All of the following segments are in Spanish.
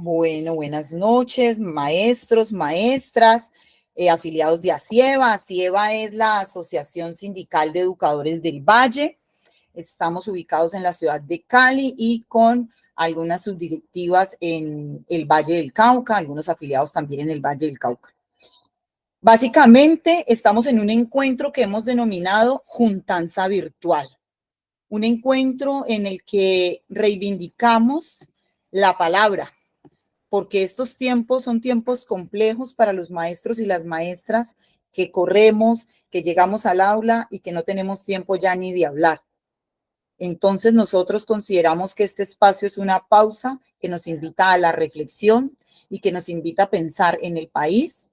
Bueno, buenas noches, maestros, maestras, afiliados de ASIEVA. ASIEVA es la Asociación Sindical de Educadores del Valle. Estamos ubicados en la ciudad de Cali y con algunas subdirectivas en el Valle del Cauca, algunos afiliados también en el Valle del Cauca. Básicamente, estamos en un encuentro que hemos denominado Juntanza Virtual, un encuentro en el que reivindicamos la palabra, porque estos tiempos son tiempos complejos para los maestros y las maestras que corremos, que llegamos al aula y que no tenemos tiempo ya ni de hablar. Entonces nosotros consideramos que este espacio es una pausa que nos invita a la reflexión y que nos invita a pensar en el país,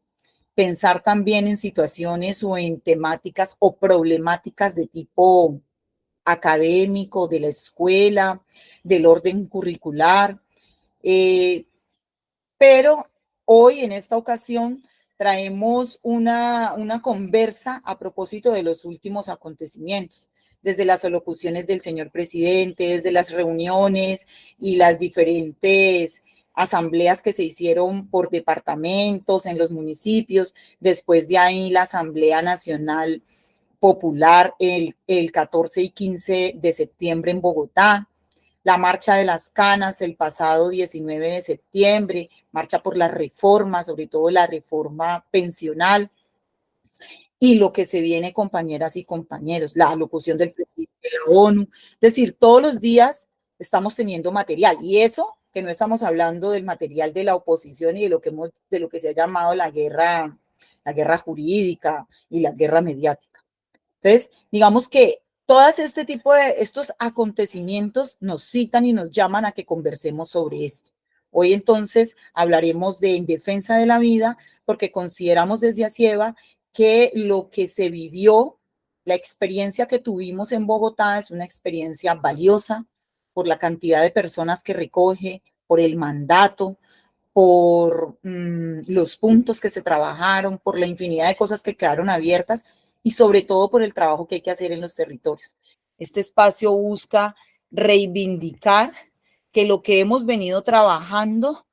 pensar también en situaciones o en temáticas o problemáticas de tipo académico, de la escuela, del orden curricular, pero hoy, en esta ocasión, traemos una conversa a propósito de los últimos acontecimientos, desde las alocuciones del señor presidente, desde las reuniones y las diferentes asambleas que se hicieron por departamentos en los municipios, después de ahí la Asamblea Nacional Popular el 14 y 15 de septiembre en Bogotá, la marcha de las canas el pasado 19 de septiembre, marcha por la reforma, sobre todo la reforma pensional, y lo que se viene, compañeras y compañeros, la alocución del presidente de la ONU. Es decir, todos los días estamos teniendo material, y eso que no estamos hablando del material de la oposición y de lo que se ha llamado la guerra jurídica y la guerra mediática. Entonces, digamos que todas este tipo de estos acontecimientos nos citan y nos llaman a que conversemos sobre esto. Hoy entonces hablaremos de En Defensa de la Vida, porque consideramos desde ASIEVA que lo que se vivió, la experiencia que tuvimos en Bogotá es una experiencia valiosa por la cantidad de personas que recoge, por el mandato, por los puntos que se trabajaron, por la infinidad de cosas que quedaron abiertas y sobre todo por el trabajo que hay que hacer en los territorios. Este espacio busca reivindicar que lo que hemos venido trabajando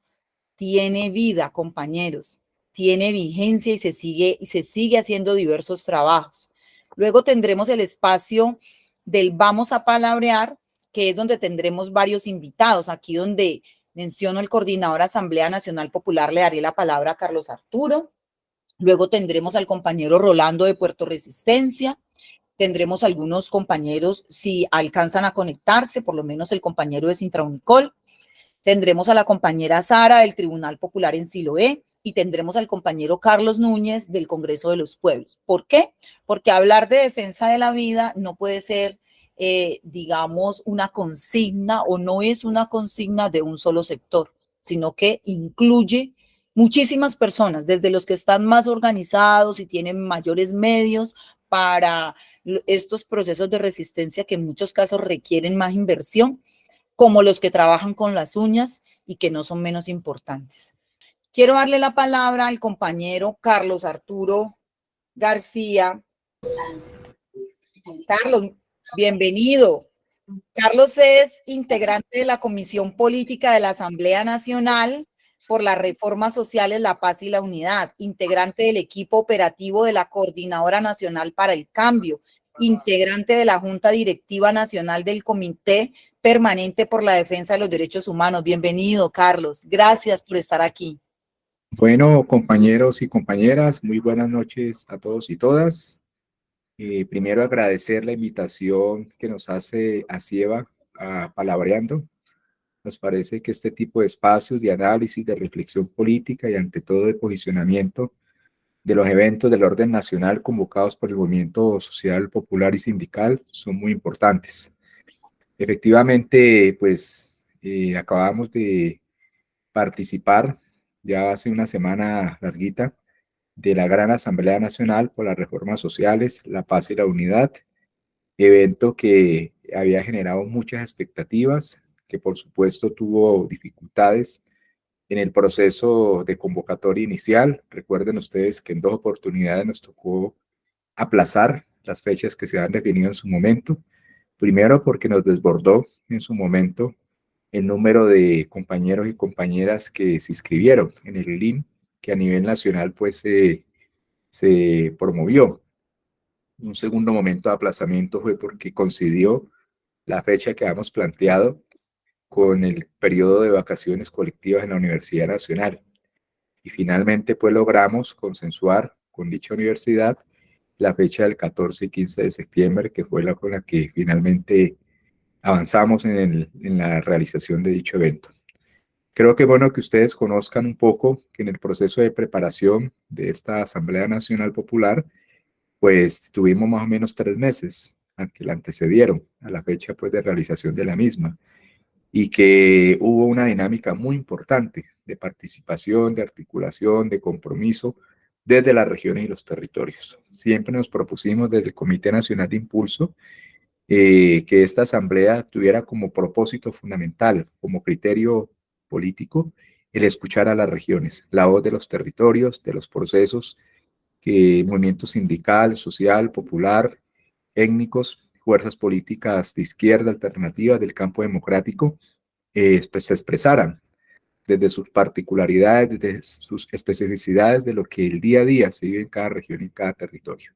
tiene vida, compañeros, tiene vigencia y se sigue haciendo diversos trabajos. Luego tendremos el espacio del Vamos a Palabrear, que es donde tendremos varios invitados. Aquí donde menciono el coordinador Asamblea Nacional Popular, le daré la palabra a Carlos Arturo. Luego tendremos al compañero Rolando de Puerto Resistencia. Tendremos algunos compañeros, si alcanzan a conectarse, por lo menos el compañero de Sintraunicol. Tendremos a la compañera Sara del Tribunal Popular en Siloé y tendremos al compañero Carlos Núñez del Congreso de los Pueblos. ¿Por qué? Porque hablar de defensa de la vida no puede ser, digamos, una consigna o no es una consigna de un solo sector, sino que incluye muchísimas personas, desde los que están más organizados y tienen mayores medios para estos procesos de resistencia que en muchos casos requieren más inversión, como los que trabajan con las uñas y que no son menos importantes. Quiero darle la palabra al compañero Carlos Arturo García. Carlos, bienvenido. Carlos es integrante de la Comisión Política de la Asamblea Nacional por las Reformas Sociales, la Paz y la Unidad, integrante del equipo operativo de la Coordinadora Nacional para el Cambio, integrante de la Junta Directiva Nacional del Comité Permanente por la Defensa de los Derechos Humanos. Bienvenido, Carlos. Gracias por estar aquí. Bueno, compañeros y compañeras, muy buenas noches a todos y todas. Primero agradecer la invitación que nos hace ASIEVA a Palabreando. Nos parece que este tipo de espacios de análisis, de reflexión política y ante todo de posicionamiento de los eventos del orden nacional convocados por el movimiento social, popular y sindical son muy importantes. Efectivamente, pues acabamos de participar ya hace una semana larguita de la Gran Asamblea Nacional por las Reformas Sociales, la Paz y la Unidad, evento que había generado muchas expectativas, que por supuesto tuvo dificultades en el proceso de convocatoria inicial. Recuerden ustedes que en 2 oportunidades nos tocó aplazar las fechas que se han definido en su momento. Primero porque nos desbordó en su momento el número de compañeros y compañeras que se inscribieron en el LIM, que a nivel nacional pues se promovió. Un segundo momento de aplazamiento fue porque coincidió la fecha que habíamos planteado con el periodo de vacaciones colectivas en la Universidad Nacional. Y finalmente pues logramos consensuar con dicha universidad la fecha del 14 y 15 de septiembre, que fue la con la que finalmente avanzamos en la realización de dicho evento. Creo que es bueno que ustedes conozcan un poco que en el proceso de preparación de esta Asamblea Nacional Popular, pues tuvimos más o menos 3 meses que la antecedieron a la fecha pues de realización de la misma y que hubo una dinámica muy importante de participación, de articulación, de compromiso desde las regiones y los territorios. Siempre nos propusimos desde el Comité Nacional de Impulso que esta asamblea tuviera como propósito fundamental, como criterio político, el escuchar a las regiones, la voz de los territorios, de los procesos que movimiento sindical, social, popular, étnicos, fuerzas políticas de izquierda, alternativas del campo democrático, pues, se expresaran desde sus particularidades, desde sus especificidades de lo que el día a día se vive en cada región y en cada territorio.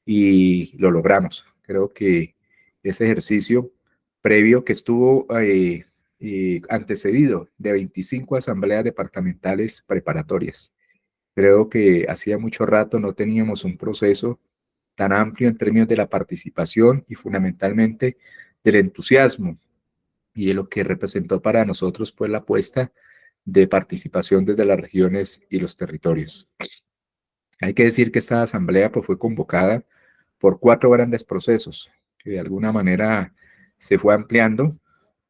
Y lo logramos. Creo que ese ejercicio previo que estuvo antecedido de 25 asambleas departamentales preparatorias. Creo que hacía mucho rato no teníamos un proceso tan amplio en términos de la participación y fundamentalmente del entusiasmo y de lo que representó para nosotros pues la apuesta de participación desde las regiones y los territorios. Hay que decir que esta asamblea pues, fue convocada por 4 grandes procesos que de alguna manera se fue ampliando,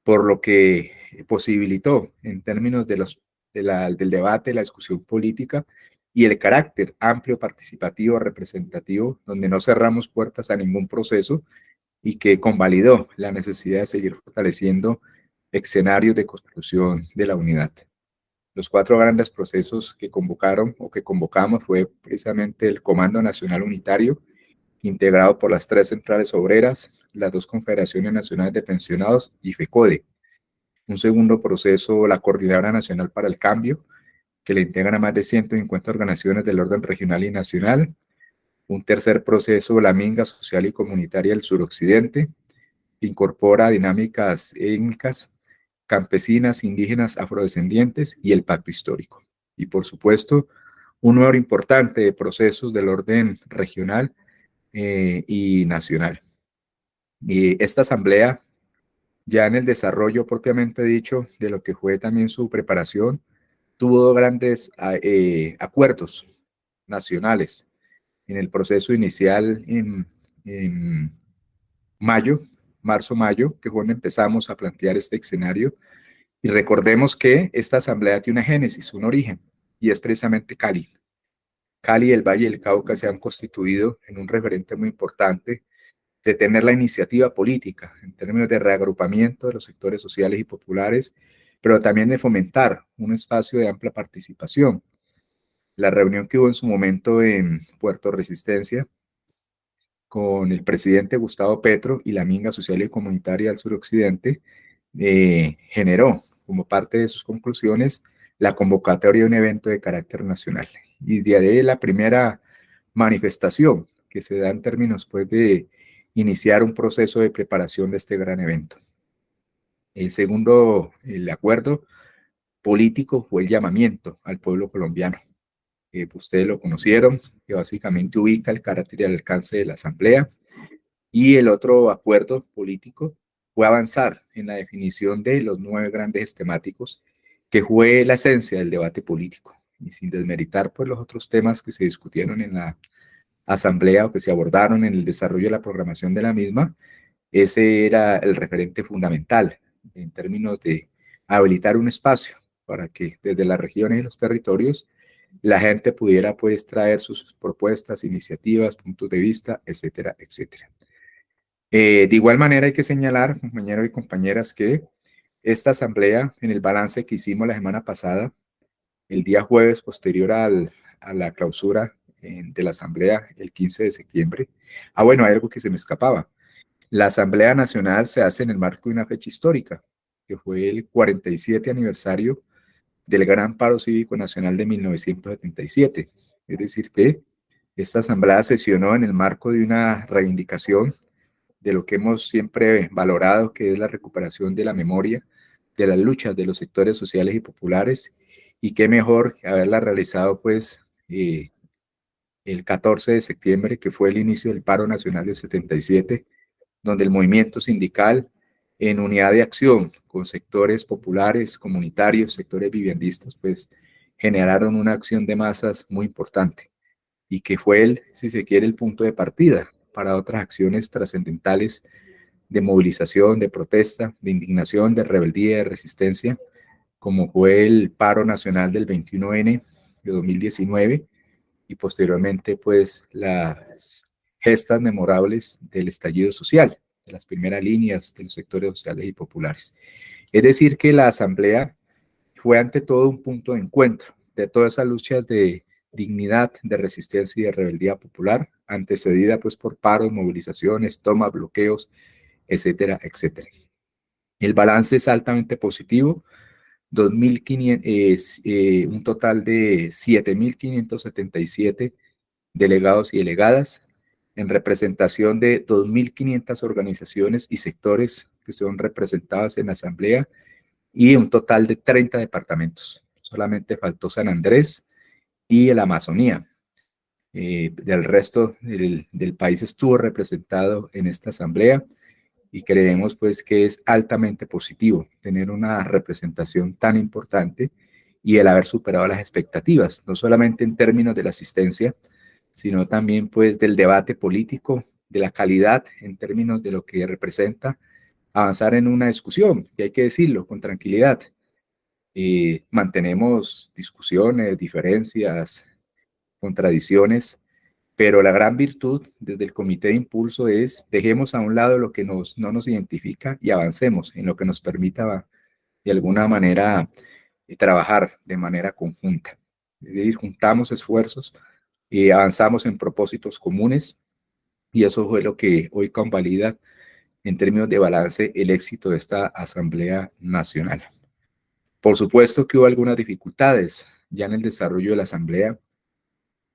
por lo que posibilitó en términos del debate, la discusión política y el carácter amplio, participativo, representativo, donde no cerramos puertas a ningún proceso y que convalidó la necesidad de seguir fortaleciendo escenarios de construcción de la unidad. Los 4 grandes procesos que convocaron o que convocamos fue precisamente el Comando Nacional Unitario, integrado por las 3 centrales obreras, las 2 confederaciones nacionales de pensionados y FECODE. Un segundo proceso, la Coordinadora Nacional para el Cambio, que le integran a más de 150 organizaciones del orden regional y nacional. Un tercer proceso, la Minga Social y Comunitaria del Suroccidente, que incorpora dinámicas étnicas, campesinas, indígenas, afrodescendientes y el pacto histórico. Y por supuesto, un número importante de procesos del orden regional y nacional. Y esta asamblea, ya en el desarrollo propiamente dicho de lo que fue también su preparación, tuvo grandes acuerdos nacionales en el proceso inicial en mayo, marzo-mayo, que fue donde empezamos a plantear este escenario. Y recordemos que esta asamblea tiene una génesis, un origen, y es precisamente Cali. Cali y el Valle del Cauca se han constituido en un referente muy importante de tener la iniciativa política en términos de reagrupamiento de los sectores sociales y populares, pero también de fomentar un espacio de amplia participación. La reunión que hubo en su momento en Puerto Resistencia con el presidente Gustavo Petro y la Minga Social y Comunitaria del Suroccidente generó como parte de sus conclusiones la convocatoria de un evento de carácter nacional. Y de ahí la primera manifestación que se da en términos pues, de iniciar un proceso de preparación de este gran evento. El segundo, el acuerdo político fue el llamamiento al pueblo colombiano. Ustedes lo conocieron, que básicamente ubica el carácter y el alcance de la asamblea. Y el otro acuerdo político fue avanzar en la definición de los 9 grandes temáticos, que fue la esencia del debate político. Y sin desmeritar pues, los otros temas que se discutieron en la asamblea o que se abordaron en el desarrollo de la programación de la misma, ese era el referente fundamental en términos de habilitar un espacio para que desde las regiones y los territorios la gente pudiera pues traer sus propuestas, iniciativas, puntos de vista, etcétera, etcétera. De igual manera hay que señalar, compañeros y compañeras, que esta asamblea, en el balance que hicimos la semana pasada, el día jueves posterior a la clausura de la asamblea, el 15 de septiembre, bueno, hay algo que se me escapaba. La Asamblea Nacional se hace en el marco de una fecha histórica. que fue el 47 aniversario del Gran Paro Cívico Nacional de 1977. Es decir, que esta asamblea sesionó en el marco de una reivindicación de lo que hemos siempre valorado, que es la recuperación de la memoria, de las luchas de los sectores sociales y populares, y qué mejor haberla realizado pues el 14 de septiembre, que fue el inicio del paro nacional del 77, donde el movimiento sindical, en unidad de acción con sectores populares, comunitarios, sectores viviendistas, pues generaron una acción de masas muy importante y que fue el, si se quiere, el punto de partida para otras acciones trascendentales de movilización, de protesta, de indignación, de rebeldía, de resistencia, como fue el paro nacional del 21N de 2019 y posteriormente pues las gestas memorables del estallido social, de las primeras líneas de los sectores sociales y populares. Es decir, que la asamblea fue ante todo un punto de encuentro de todas esas luchas de dignidad, de resistencia y de rebeldía popular, antecedida pues por paros, movilizaciones, tomas, bloqueos, etcétera, etcétera. El balance es altamente positivo, 2.500, un total de 7.577 delegados y delegadas, en representación de 2.500 organizaciones y sectores que son representadas en la Asamblea y un total de 30 departamentos. Solamente faltó San Andrés y la Amazonía. Del resto del país estuvo representado en esta Asamblea y creemos pues que es altamente positivo tener una representación tan importante y el haber superado las expectativas, no solamente en términos de la asistencia, sino también pues del debate político, de la calidad en términos de lo que representa avanzar en una discusión, y hay que decirlo con tranquilidad. Mantenemos discusiones, diferencias, contradicciones, pero la gran virtud desde el comité de impulso es dejemos a un lado lo que no nos identifica y avancemos en lo que nos permita de alguna manera trabajar de manera conjunta. Es decir, juntamos esfuerzos y avanzamos en propósitos comunes y eso fue lo que hoy convalida en términos de balance el éxito de esta Asamblea Nacional. Por supuesto que hubo algunas dificultades ya en el desarrollo de la Asamblea,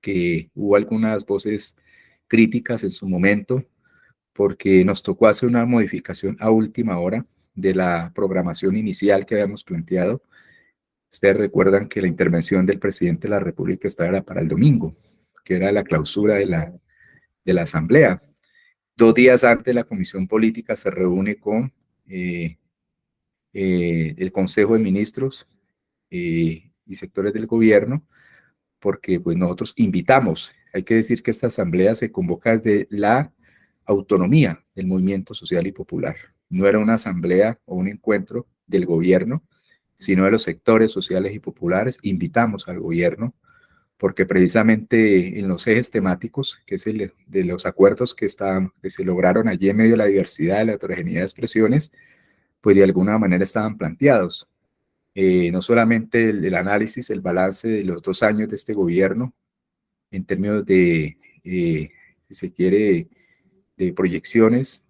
que hubo algunas voces críticas en su momento, porque nos tocó hacer una modificación a última hora de la programación inicial que habíamos planteado. Ustedes recuerdan que la intervención del presidente de la República estaba para el domingo, que era la clausura de la Asamblea. 2 días antes, la Comisión Política se reúne con el Consejo de Ministros y sectores del gobierno, porque pues nosotros invitamos, hay que decir que esta asamblea se convoca desde la autonomía del movimiento social y popular. No era una asamblea o un encuentro del gobierno, sino de los sectores sociales y populares. Invitamos al gobierno porque precisamente en los ejes temáticos, que es el de los acuerdos que se lograron allí en medio de la diversidad, de la heterogeneidad de expresiones, pues de alguna manera estaban planteados. No solamente el análisis, el balance de los 2 años de este gobierno en términos de, si se quiere, de proyecciones,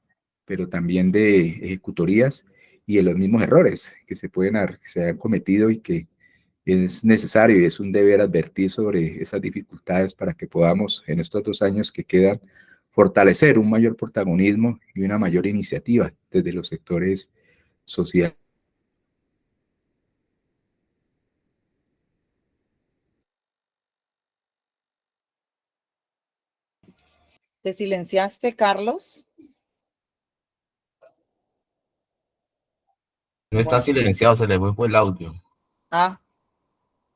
pero también de ejecutorías y de los mismos errores que que se han cometido y que es necesario y es un deber advertir sobre esas dificultades para que podamos en estos 2 años que quedan fortalecer un mayor protagonismo y una mayor iniciativa desde los sectores sociales. ¿Te silenciaste, Carlos? No está Bueno, silenciado, se le fue el audio. ah,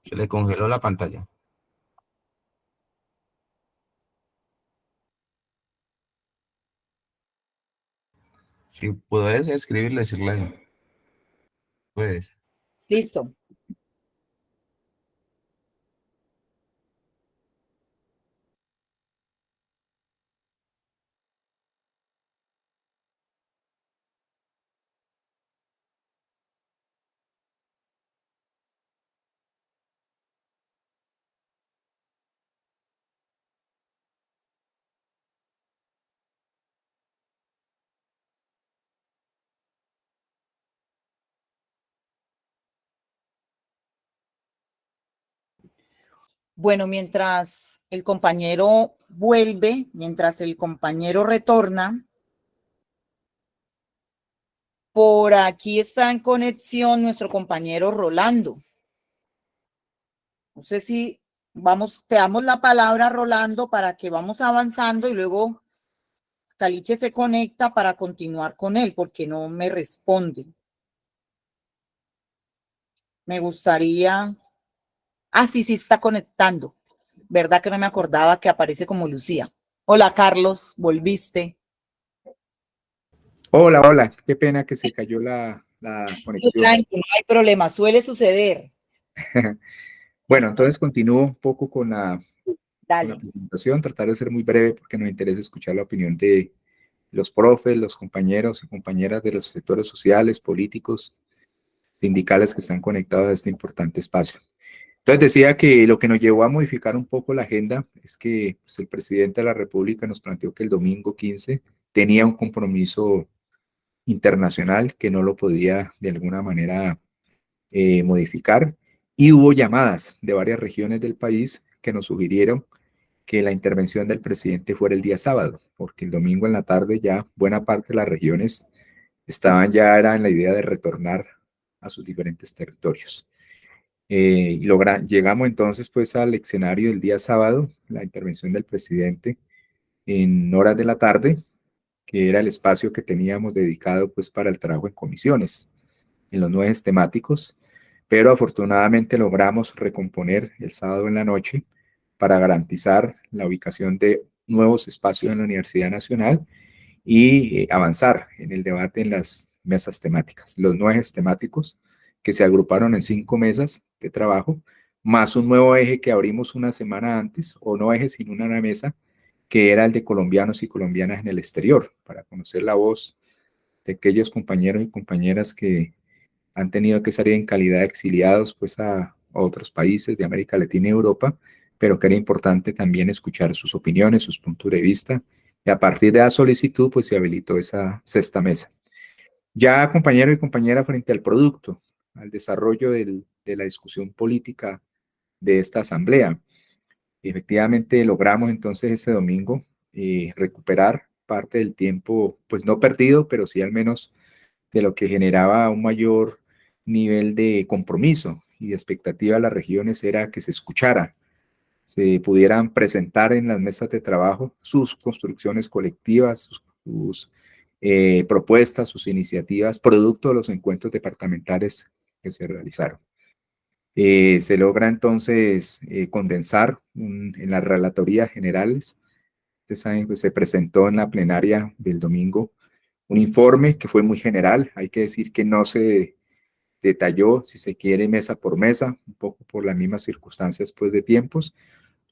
Se le congeló la pantalla. Si puedes escribirle, decirle, puedes. listo. Bueno, mientras el compañero vuelve, mientras el compañero retorna, por aquí está en conexión nuestro compañero Rolando. No sé si te damos la palabra, Rolando, para que vamos avanzando y luego Caliche se conecta para continuar con él, porque no me responde. Me gustaría... Ah, sí, sí, está conectando. ¿Verdad que no me acordaba que aparece como Lucía? Hola, Carlos, volviste. Hola, hola, qué pena que se cayó la Sí, conexión. tranquilo, no hay problema, suele suceder. Bueno, entonces continúo un poco con la Dale. presentación, tratar de ser muy breve porque nos interesa escuchar la opinión de los profes, los compañeros y compañeras de los sectores sociales, políticos, sindicales que están conectados a este importante espacio. Entonces decía que lo que nos llevó a modificar un poco la agenda es que pues, el presidente de la República nos planteó que el domingo 15 tenía un compromiso internacional que no lo podía de alguna manera modificar, y hubo llamadas de varias regiones del país que nos sugirieron que la intervención del presidente fuera el día sábado, porque el domingo en la tarde ya buena parte de las regiones era en la idea de retornar a sus diferentes territorios. Llegamos entonces pues al escenario del día sábado, la intervención del presidente en horas de la tarde, que era el espacio que teníamos dedicado pues para el trabajo en comisiones, en los 9 temáticos, pero afortunadamente logramos recomponer el sábado en la noche para garantizar la ubicación de nuevos espacios en la Universidad Nacional y avanzar en el debate en las mesas temáticas, los 9 temáticos que se agruparon en 5 mesas de trabajo, más un nuevo eje que abrimos una semana antes, o no eje, sino una mesa, que era el de colombianos y colombianas en el exterior, para conocer la voz de aquellos compañeros y compañeras que han tenido que salir en calidad de exiliados pues a otros países de América Latina y Europa, pero que era importante también escuchar sus opiniones, sus puntos de vista, y a partir de la solicitud pues se habilitó esa sexta mesa. Ya compañero y compañera, frente al producto, al desarrollo de la discusión política de esta asamblea, efectivamente logramos entonces ese domingo recuperar parte del tiempo, pues no perdido, pero sí al menos de lo que generaba un mayor nivel de compromiso y de expectativa a las regiones, era que se escuchara, se pudieran presentar en las mesas de trabajo sus construcciones colectivas, sus propuestas, sus iniciativas, producto de los encuentros departamentales que se realizaron. Se logra entonces condensar en las relatorías generales. Ustedes saben, pues, se presentó en la plenaria del domingo un informe que fue muy general. Hay que decir que no se detalló, si se quiere, mesa por mesa, un poco por las mismas circunstancias pues, de tiempos,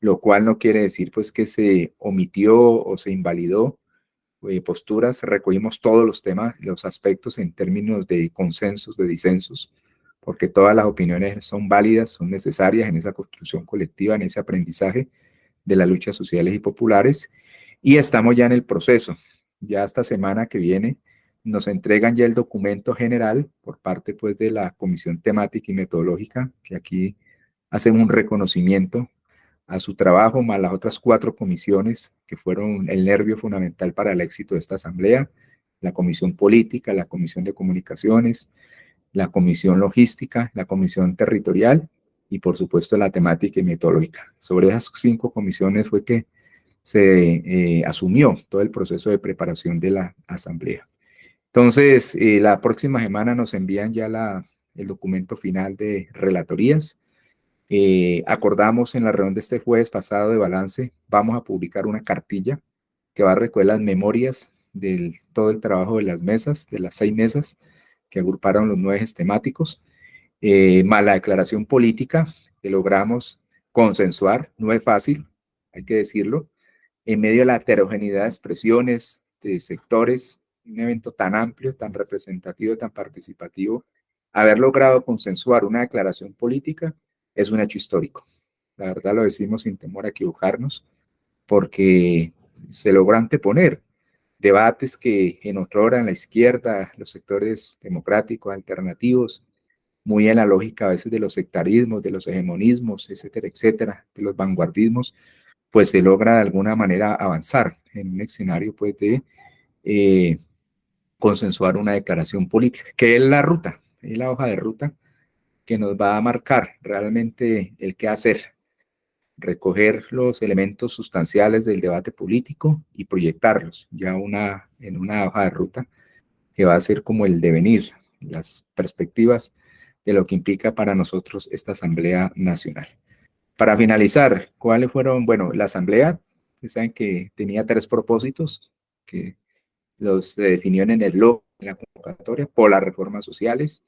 lo cual no quiere decir pues, que se omitió o se invalidó posturas. Recogimos todos los temas, los aspectos en términos de consensos, de disensos, porque todas las opiniones son válidas, son necesarias en esa construcción colectiva, en ese aprendizaje de las luchas sociales y populares, y estamos ya en el proceso. Ya esta semana que viene nos entregan ya el documento general por parte pues de la Comisión Temática y Metodológica, que aquí hacen un reconocimiento a su trabajo, más las otras 4 comisiones que fueron el nervio fundamental para el éxito de esta asamblea: la Comisión Política, la Comisión de Comunicaciones, la Comisión Logística, la Comisión Territorial y por supuesto la Temática y Metodológica. Sobre esas 5 comisiones fue que se asumió todo el proceso de preparación de la asamblea. Entonces, la próxima semana nos envían ya el documento final de relatorías. Acordamos en la reunión de este jueves pasado de balance, vamos a publicar una cartilla que va a recoger las memorias de todo el trabajo de las mesas, de las 6 mesas que agruparon los 9 temáticos, más la declaración política que logramos consensuar. No es fácil, hay que decirlo, en medio de la heterogeneidad de expresiones, de sectores, un evento tan amplio, tan representativo, tan participativo. Haber logrado consensuar una declaración política es un hecho histórico. La verdad lo decimos sin temor a equivocarnos, porque se logró anteponer debates que en otra hora en la izquierda, los sectores democráticos, alternativos, muy en la lógica a veces de los sectarismos, de los hegemonismos, etcétera, etcétera, de los vanguardismos, pues se logra de alguna manera avanzar en un escenario pues de consensuar una declaración política, que es la ruta, es la hoja de ruta que nos va a marcar realmente el qué hacer, recoger los elementos sustanciales del debate político y proyectarlos ya en una hoja de ruta que va a ser como el devenir, las perspectivas de lo que implica para nosotros esta Asamblea Nacional. Para finalizar, ¿cuáles fueron? Bueno, la Asamblea, ustedes saben que tenía 3 propósitos que los se definieron en el logo, en la convocatoria, por las reformas sociales,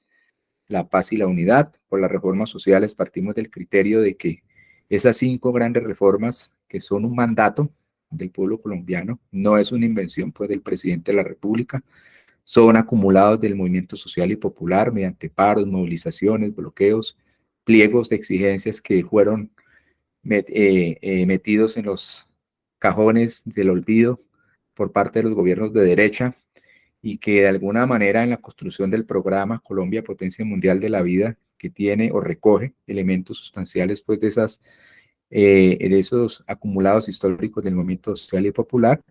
la paz y la unidad. Por las reformas sociales partimos del criterio de que esas 5 grandes reformas, que son un mandato del pueblo colombiano, no es una invención pues del presidente de la República, son acumulados del movimiento social y popular mediante paros, movilizaciones, bloqueos, pliegos de exigencias que fueron metidos en los cajones del olvido por parte de los gobiernos de derecha y que de alguna manera en la construcción del programa Colombia Potencia Mundial de la Vida, que tiene o recoge elementos sustanciales pues de esos acumulados históricos del movimiento social y popular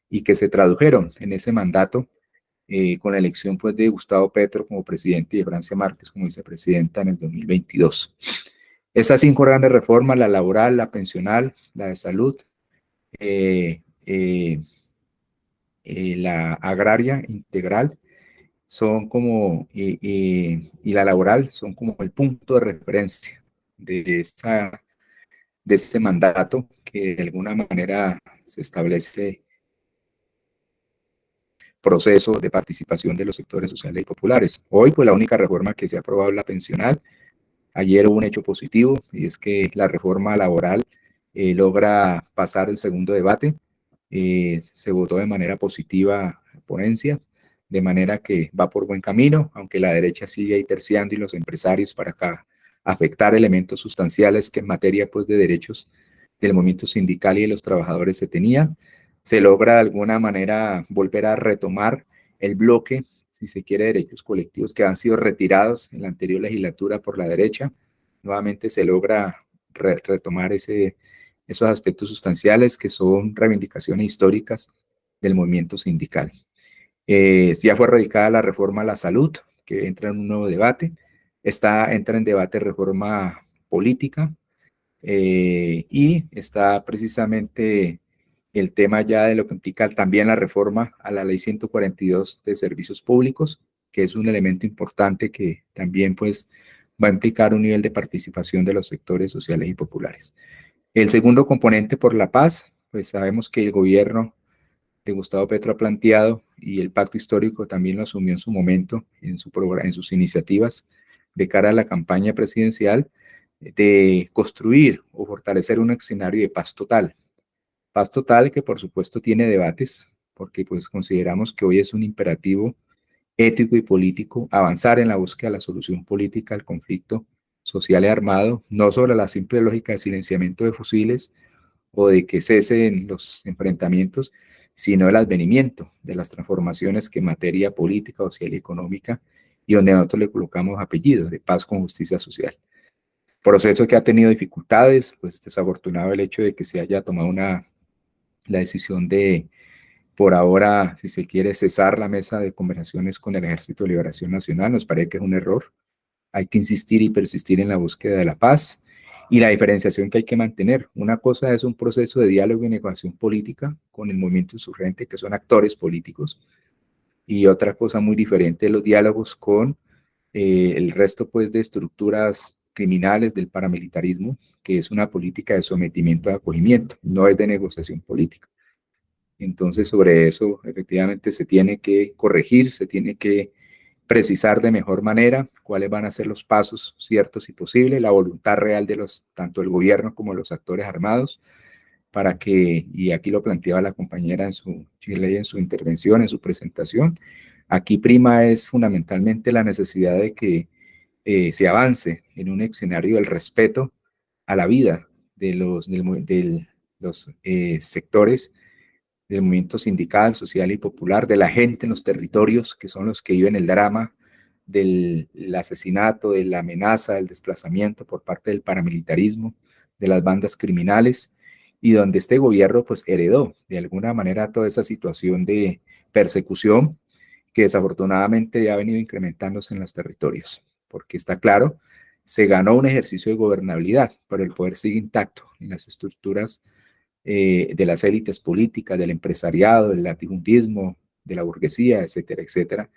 y que se tradujeron en ese mandato con la elección pues de Gustavo Petro como presidente y de Francia Márquez como vicepresidenta en el 2022. Esas 5 grandes reformas, la laboral, la pensional, la de salud, la agraria integral, son como, y la laboral, son como el punto de referencia de ese mandato que de alguna manera se establece proceso de participación de los sectores sociales y populares. Hoy, pues la única reforma que se ha aprobado es la pensional. Ayer hubo un hecho positivo y es que la reforma laboral logra pasar el segundo debate. Se votó de manera positiva la ponencia, de manera que va por buen camino, aunque la derecha sigue ahí terciando y los empresarios para acá afectar elementos sustanciales que en materia pues, de derechos del movimiento sindical y de los trabajadores se tenía. Se logra de alguna manera volver a retomar el bloque, si se quiere, derechos colectivos que han sido retirados en la anterior legislatura por la derecha. Nuevamente se logra retomar esos aspectos sustanciales que son reivindicaciones históricas del movimiento sindical. Ya fue radicada la reforma a la salud, que entra en un nuevo debate. Entra en debate reforma política y está precisamente el tema ya de lo que implica también la reforma a la ley 142 de servicios públicos, que es un elemento importante que también pues va a implicar un nivel de participación de los sectores sociales y populares. El segundo componente por la paz, pues sabemos que el gobierno de Gustavo Petro ha planteado y el pacto histórico también lo asumió en su momento, en sus iniciativas de cara a la campaña presidencial, de construir o fortalecer un escenario de paz total. Paz total que por supuesto tiene debates, porque pues consideramos que hoy es un imperativo ético y político avanzar en la búsqueda de la solución política al conflicto social y armado, no sobre la simple lógica de silenciamiento de fusiles o de que cesen los enfrentamientos, sino el advenimiento de las transformaciones que en materia política, social y económica, y donde nosotros le colocamos apellidos de paz con justicia social. Proceso que ha tenido dificultades, pues desafortunado el hecho de que se haya tomado la decisión de, por ahora, si se quiere, cesar la mesa de conversaciones con el Ejército de Liberación Nacional. Nos parece que es un error. Hay que insistir y persistir en la búsqueda de la paz y la diferenciación que hay que mantener. Una cosa es un proceso de diálogo y negociación política con el movimiento insurgente, que son actores políticos, y otra cosa muy diferente, los diálogos con el resto pues, de estructuras criminales del paramilitarismo, que es una política de sometimiento y acogimiento, no es de negociación política. Entonces, sobre eso, efectivamente, se tiene que corregir, se tiene que precisar de mejor manera cuáles van a ser los pasos ciertos y posibles, la voluntad real de tanto el gobierno como los actores armados, para que, y aquí lo planteaba la compañera en su intervención, en su presentación, aquí prima es fundamentalmente la necesidad de que se avance en un escenario del respeto a la vida de los sectores del movimiento sindical, social y popular, de la gente en los territorios, que son los que viven el drama del asesinato, de la amenaza, del desplazamiento por parte del paramilitarismo, de las bandas criminales, y donde este gobierno pues heredó de alguna manera toda esa situación de persecución que desafortunadamente ha venido incrementándose en los territorios, porque está claro, se ganó un ejercicio de gobernabilidad, pero el poder sigue intacto en las estructuras de las élites políticas, del empresariado, del latifundismo, de la burguesía, etcétera, etcétera.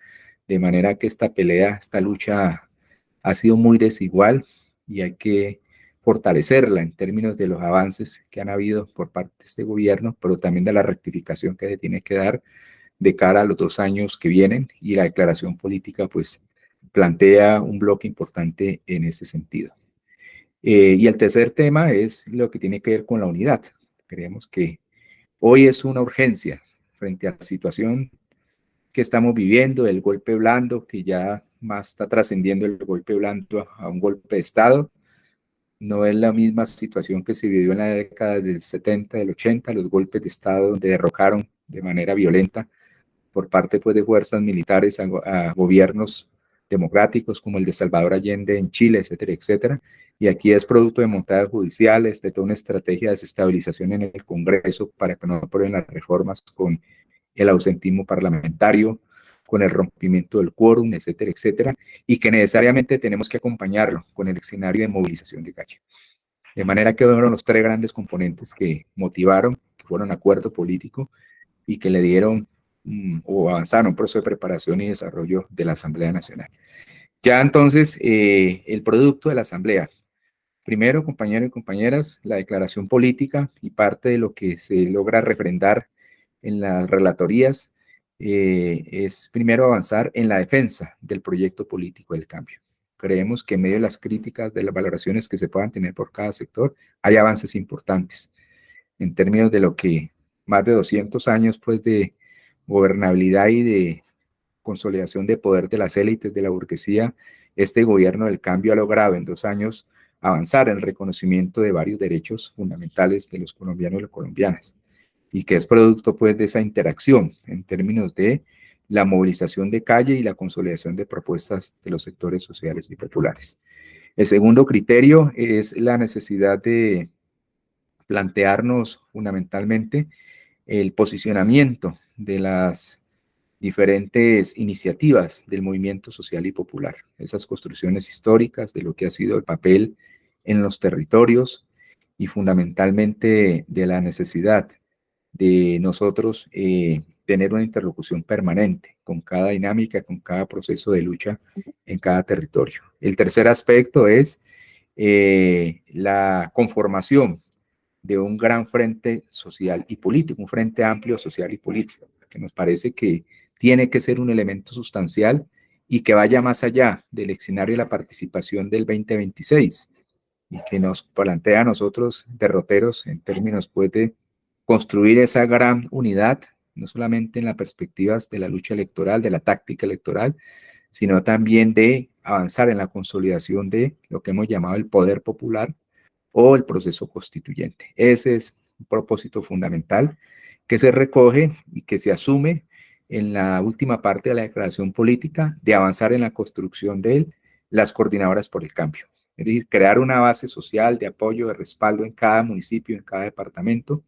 De manera que esta pelea, esta lucha ha sido muy desigual y hay que fortalecerla en términos de los avances que han habido por parte de este gobierno, pero también de la rectificación que se tiene que dar de cara a los 2 años que vienen, y la declaración política pues plantea un bloque importante en ese sentido. Y el tercer tema es lo que tiene que ver con la unidad. Creemos que hoy es una urgencia frente a la situación que estamos viviendo, el golpe blando, que ya más está trascendiendo el golpe blando a un golpe de Estado. No es la misma situación que se vivió en la década del 70, del 80, los golpes de Estado donde derrocaron de manera violenta por parte pues, de fuerzas militares a gobiernos democráticos como el de Salvador Allende en Chile, etcétera, etcétera. Y aquí es producto de montadas judiciales, de toda una estrategia de desestabilización en el Congreso para que no aprueben las reformas, con el ausentismo parlamentario, con el rompimiento del quórum, etcétera, etcétera, y que necesariamente tenemos que acompañarlo con el escenario de movilización de calle. De manera que fueron los 3 grandes componentes que motivaron, que fueron acuerdo político y que le dieron o avanzaron un proceso de preparación y desarrollo de la Asamblea Nacional. Ya entonces, el producto de la Asamblea. Primero, compañeros y compañeras, la declaración política y parte de lo que se logra refrendar en las relatorías es primero avanzar en la defensa del proyecto político del cambio. Creemos que en medio de las críticas, de las valoraciones que se puedan tener por cada sector, hay avances importantes en términos de lo que más de 200 años pues, de gobernabilidad y de consolidación de poder de las élites de la burguesía, este gobierno del cambio ha logrado en 2 años avanzar en el reconocimiento de varios derechos fundamentales de los colombianos y las colombianas, y que es producto pues de esa interacción en términos de la movilización de calle y la consolidación de propuestas de los sectores sociales y populares. El segundo criterio es la necesidad de plantearnos fundamentalmente el posicionamiento de las diferentes iniciativas del movimiento social y popular, esas construcciones históricas de lo que ha sido el papel en los territorios y fundamentalmente de la necesidad de nosotros tener una interlocución permanente con cada dinámica, con cada proceso de lucha en cada territorio. El tercer aspecto es la conformación de un gran frente social y político, un frente amplio social y político, que nos parece que tiene que ser un elemento sustancial y que vaya más allá del escenario de la participación del 2026 y que nos plantea a nosotros derroteros en términos pues, de construir esa gran unidad, no solamente en las perspectivas de la lucha electoral, de la táctica electoral, sino también de avanzar en la consolidación de lo que hemos llamado el poder popular o el proceso constituyente. Ese es un propósito fundamental que se recoge y que se asume en la última parte de la declaración política, de avanzar en la construcción de las coordinadoras por el cambio. Es decir, crear una base social de apoyo, de respaldo en cada municipio, en cada departamento,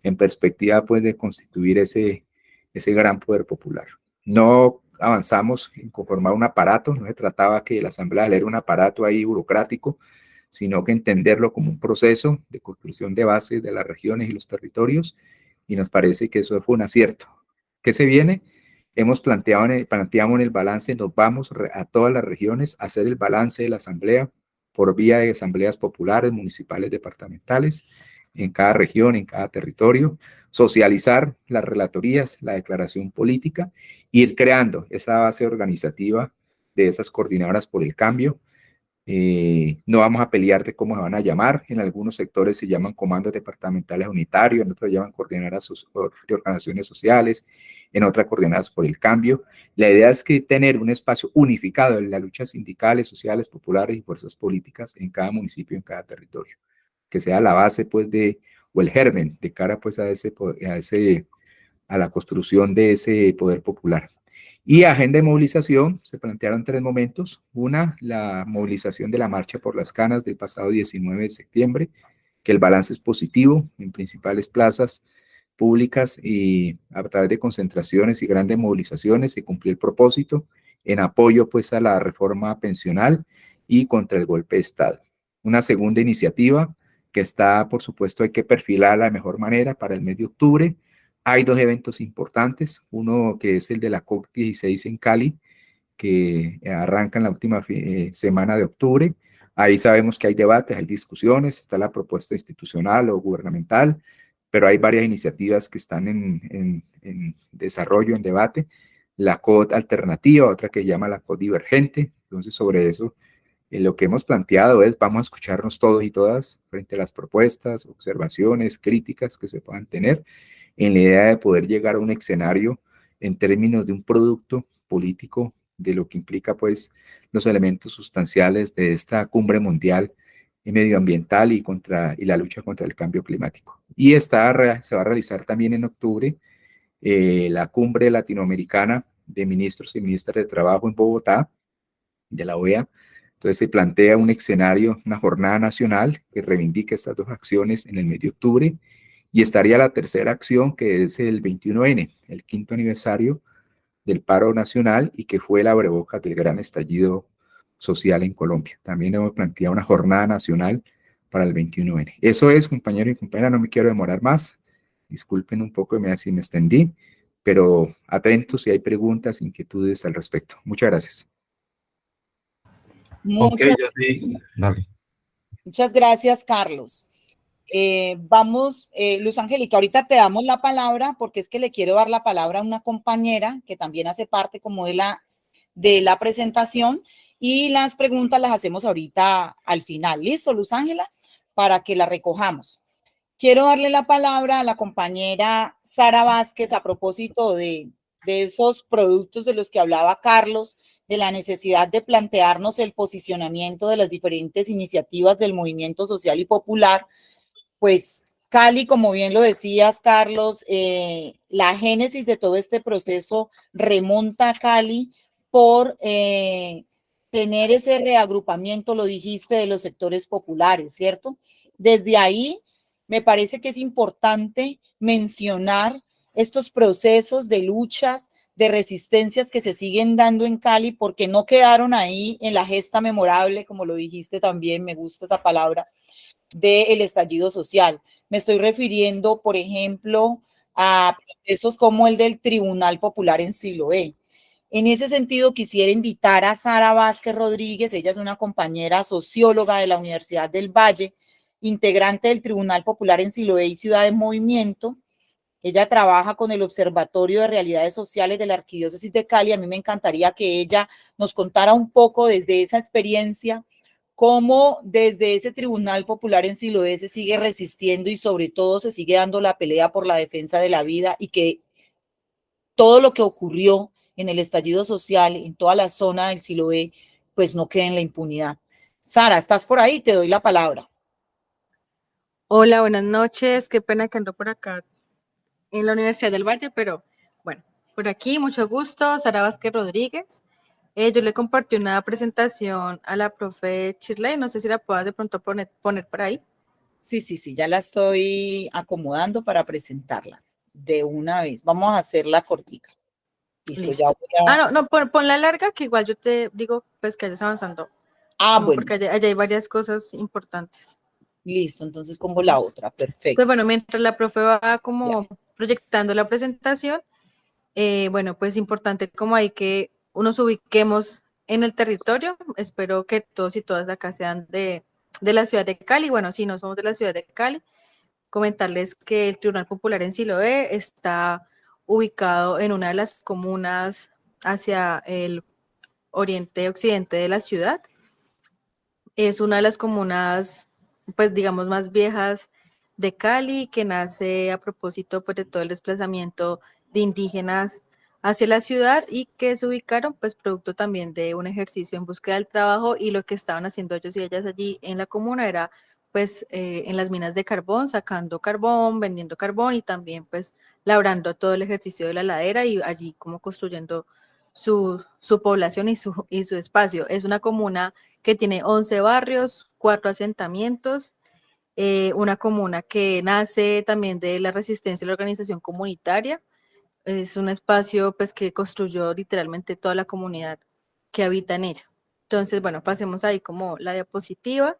en perspectiva pues de constituir ese gran poder popular. No avanzamos en conformar un aparato, no se trataba que la Asamblea era un aparato ahí burocrático, sino que entenderlo como un proceso de construcción de bases de las regiones y los territorios, y nos parece que eso fue un acierto. ¿Qué se viene? Planteamos en el balance, nos vamos a todas las regiones a hacer el balance de la Asamblea por vía de asambleas populares, municipales, departamentales, en cada región, en cada territorio, socializar las relatorías, la declaración política, ir creando esa base organizativa de esas coordinadoras por el cambio. No vamos a pelear de cómo se van a llamar. En algunos sectores se llaman comandos departamentales unitarios, en otros llaman coordinadoras de organizaciones sociales, en otras coordinadas por el cambio. La idea es que tener un espacio unificado en las luchas sindicales, sociales, populares y fuerzas políticas en cada municipio, en cada territorio, que sea la base pues o el germen de cara pues a la construcción de ese poder popular. Y agenda de movilización, se plantearon 3 momentos. Una, la movilización de la Marcha por las Canas del pasado 19 de septiembre, que el balance es positivo en principales plazas públicas y a través de concentraciones y grandes movilizaciones se cumplió el propósito en apoyo pues a la reforma pensional y contra el golpe de Estado. Una segunda iniciativa que está, por supuesto, hay que perfilarla de mejor manera para el mes de octubre. Hay 2 eventos importantes, uno que es el de la COP16 en Cali, que arranca en la última semana de octubre. Ahí sabemos que hay debates, hay discusiones, está la propuesta institucional o gubernamental, pero hay varias iniciativas que están en desarrollo, en debate. La COD alternativa, otra que se llama la COD divergente. Entonces, sobre eso, lo que hemos planteado es, vamos a escucharnos todos y todas frente a las propuestas, observaciones, críticas que se puedan tener, en la idea de poder llegar a un escenario en términos de un producto político, de lo que implica pues los elementos sustanciales de esta cumbre mundial medioambiental y la lucha contra el cambio climático. Y se va a realizar también en octubre la cumbre latinoamericana de ministros y ministras de trabajo en Bogotá, de la OEA. Entonces se plantea un escenario, una jornada nacional que reivindique estas 2 acciones en el mes de octubre, y estaría la tercera acción, que es el 21N, el 5º aniversario del paro nacional y que fue el abrebocas del gran estallido social en Colombia. También hemos planteado una jornada nacional para el 21N. Eso es, compañero y compañera, no me quiero demorar más. Disculpen un poco si me extendí, pero atentos si hay preguntas, inquietudes al respecto. Muchas gracias. Ok, Muchas, ya sí. Dale. muchas gracias, Carlos. Vamos, Luz Angélica, ahorita te damos la palabra porque es que le quiero dar la palabra a una compañera que también hace parte como de la presentación, y las preguntas las hacemos ahorita al final. ¿Listo, Luz Ángela? Para que la recojamos. Quiero darle la palabra a la compañera Sara Vázquez a propósito de esos productos de los que hablaba Carlos, de la necesidad de plantearnos el posicionamiento de las diferentes iniciativas del movimiento social y popular. Pues Cali, como bien lo decías, Carlos, la génesis de todo este proceso remonta a Cali por tener ese reagrupamiento, lo dijiste, de los sectores populares, ¿cierto? Desde ahí me parece que es importante mencionar estos procesos de luchas, de resistencias que se siguen dando en Cali, porque no quedaron ahí en la gesta memorable, como lo dijiste también, me gusta esa palabra, del estallido social. Me estoy refiriendo, por ejemplo, a procesos como el del Tribunal Popular en Siloé. En ese sentido, quisiera invitar a Sara Vázquez Rodríguez. Ella es una compañera socióloga de la Universidad del Valle, integrante del Tribunal Popular en Siloé y Ciudad en Movimiento. Ella trabaja con el Observatorio de Realidades Sociales de la Arquidiócesis de Cali. A mí me encantaría que ella nos contara un poco desde esa experiencia cómo desde ese Tribunal Popular en Siloé se sigue resistiendo y sobre todo se sigue dando la pelea por la defensa de la vida, y que todo lo que ocurrió en el estallido social en toda la zona del Siloé pues no quede en la impunidad. Sara, ¿estás por ahí? Te doy la palabra. Hola, buenas noches. Qué pena que ando por acá en la Universidad del Valle, pero bueno, por aquí, mucho gusto. Sara Vázquez Rodríguez. Yo le compartí una presentación a la profe Shirley. No sé si la puedas de pronto poner por ahí. Sí, ya la estoy acomodando para presentarla de una vez. Vamos a hacerla cortica. Listo, ya Listo. voy a... No, ponla larga, que igual yo te digo pues que vayas avanzando, como bueno, porque allá hay varias cosas importantes. listo, entonces pongo la otra, perfecto. Pues bueno, mientras la profe va como Ya. proyectando la presentación, bueno, pues importante como hay que nos ubiquemos en el territorio. Espero que todos y todas acá sean de la ciudad de Cali. Bueno, si no somos de la ciudad de Cali, comentarles que el Tribunal Popular en Siloé está ubicado en una de las comunas hacia el oriente occidente de la ciudad. Es una de las comunas, pues digamos, más viejas de Cali, que nace a propósito pues, de todo el desplazamiento de indígenas hacia la ciudad, y que se ubicaron pues producto también de un ejercicio en búsqueda del trabajo, y lo que estaban haciendo ellos y ellas allí en la comuna era pues en las minas de carbón, sacando carbón, vendiendo carbón, y también pues labrando todo el ejercicio de la ladera y allí como construyendo su población y su espacio. Es una comuna que tiene 11 barrios, 4 asentamientos, una comuna que nace también de la resistencia y la organización comunitaria. Es un espacio pues que construyó literalmente toda la comunidad que habita en ella. Entonces, bueno, pasemos ahí como la diapositiva.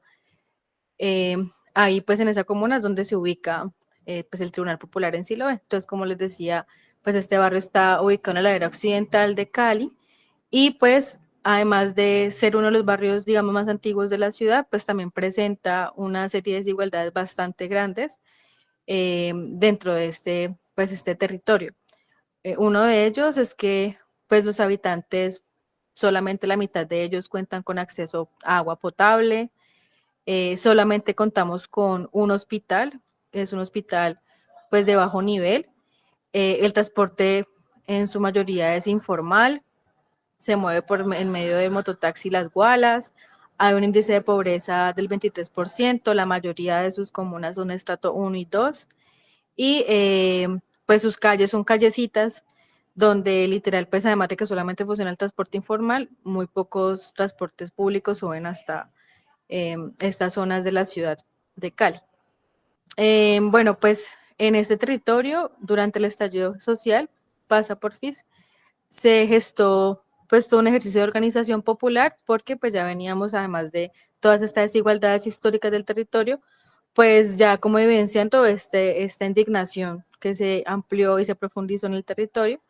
Ahí pues en esa comuna es donde se ubica pues el Tribunal Popular en Siloé. Entonces, como les decía, pues este barrio está ubicado en la ladera occidental de Cali y pues además de ser uno de los barrios, digamos, más antiguos de la ciudad, pues también presenta una serie de desigualdades bastante grandes dentro de pues este territorio. Uno de ellos es que pues los habitantes, solamente la mitad de ellos cuentan con acceso a agua potable, solamente contamos con un hospital, es un hospital pues de bajo nivel, el transporte en su mayoría es informal, se mueve en medio del mototaxi Las Gualas, hay un índice de pobreza del 23%, la mayoría de sus comunas son estrato 1 y 2, y pues sus calles son callecitas, donde literal, pues además de que solamente funciona el transporte informal, muy pocos transportes públicos suben hasta estas zonas de la ciudad de Cali. Bueno, pues en este territorio, durante el estallido social, pasa por FIS, se gestó pues todo un ejercicio de organización popular porque pues ya veníamos, además de todas estas desigualdades históricas del territorio, pues ya como evidenciando esta indignación que se amplió y se profundizó en el territorio,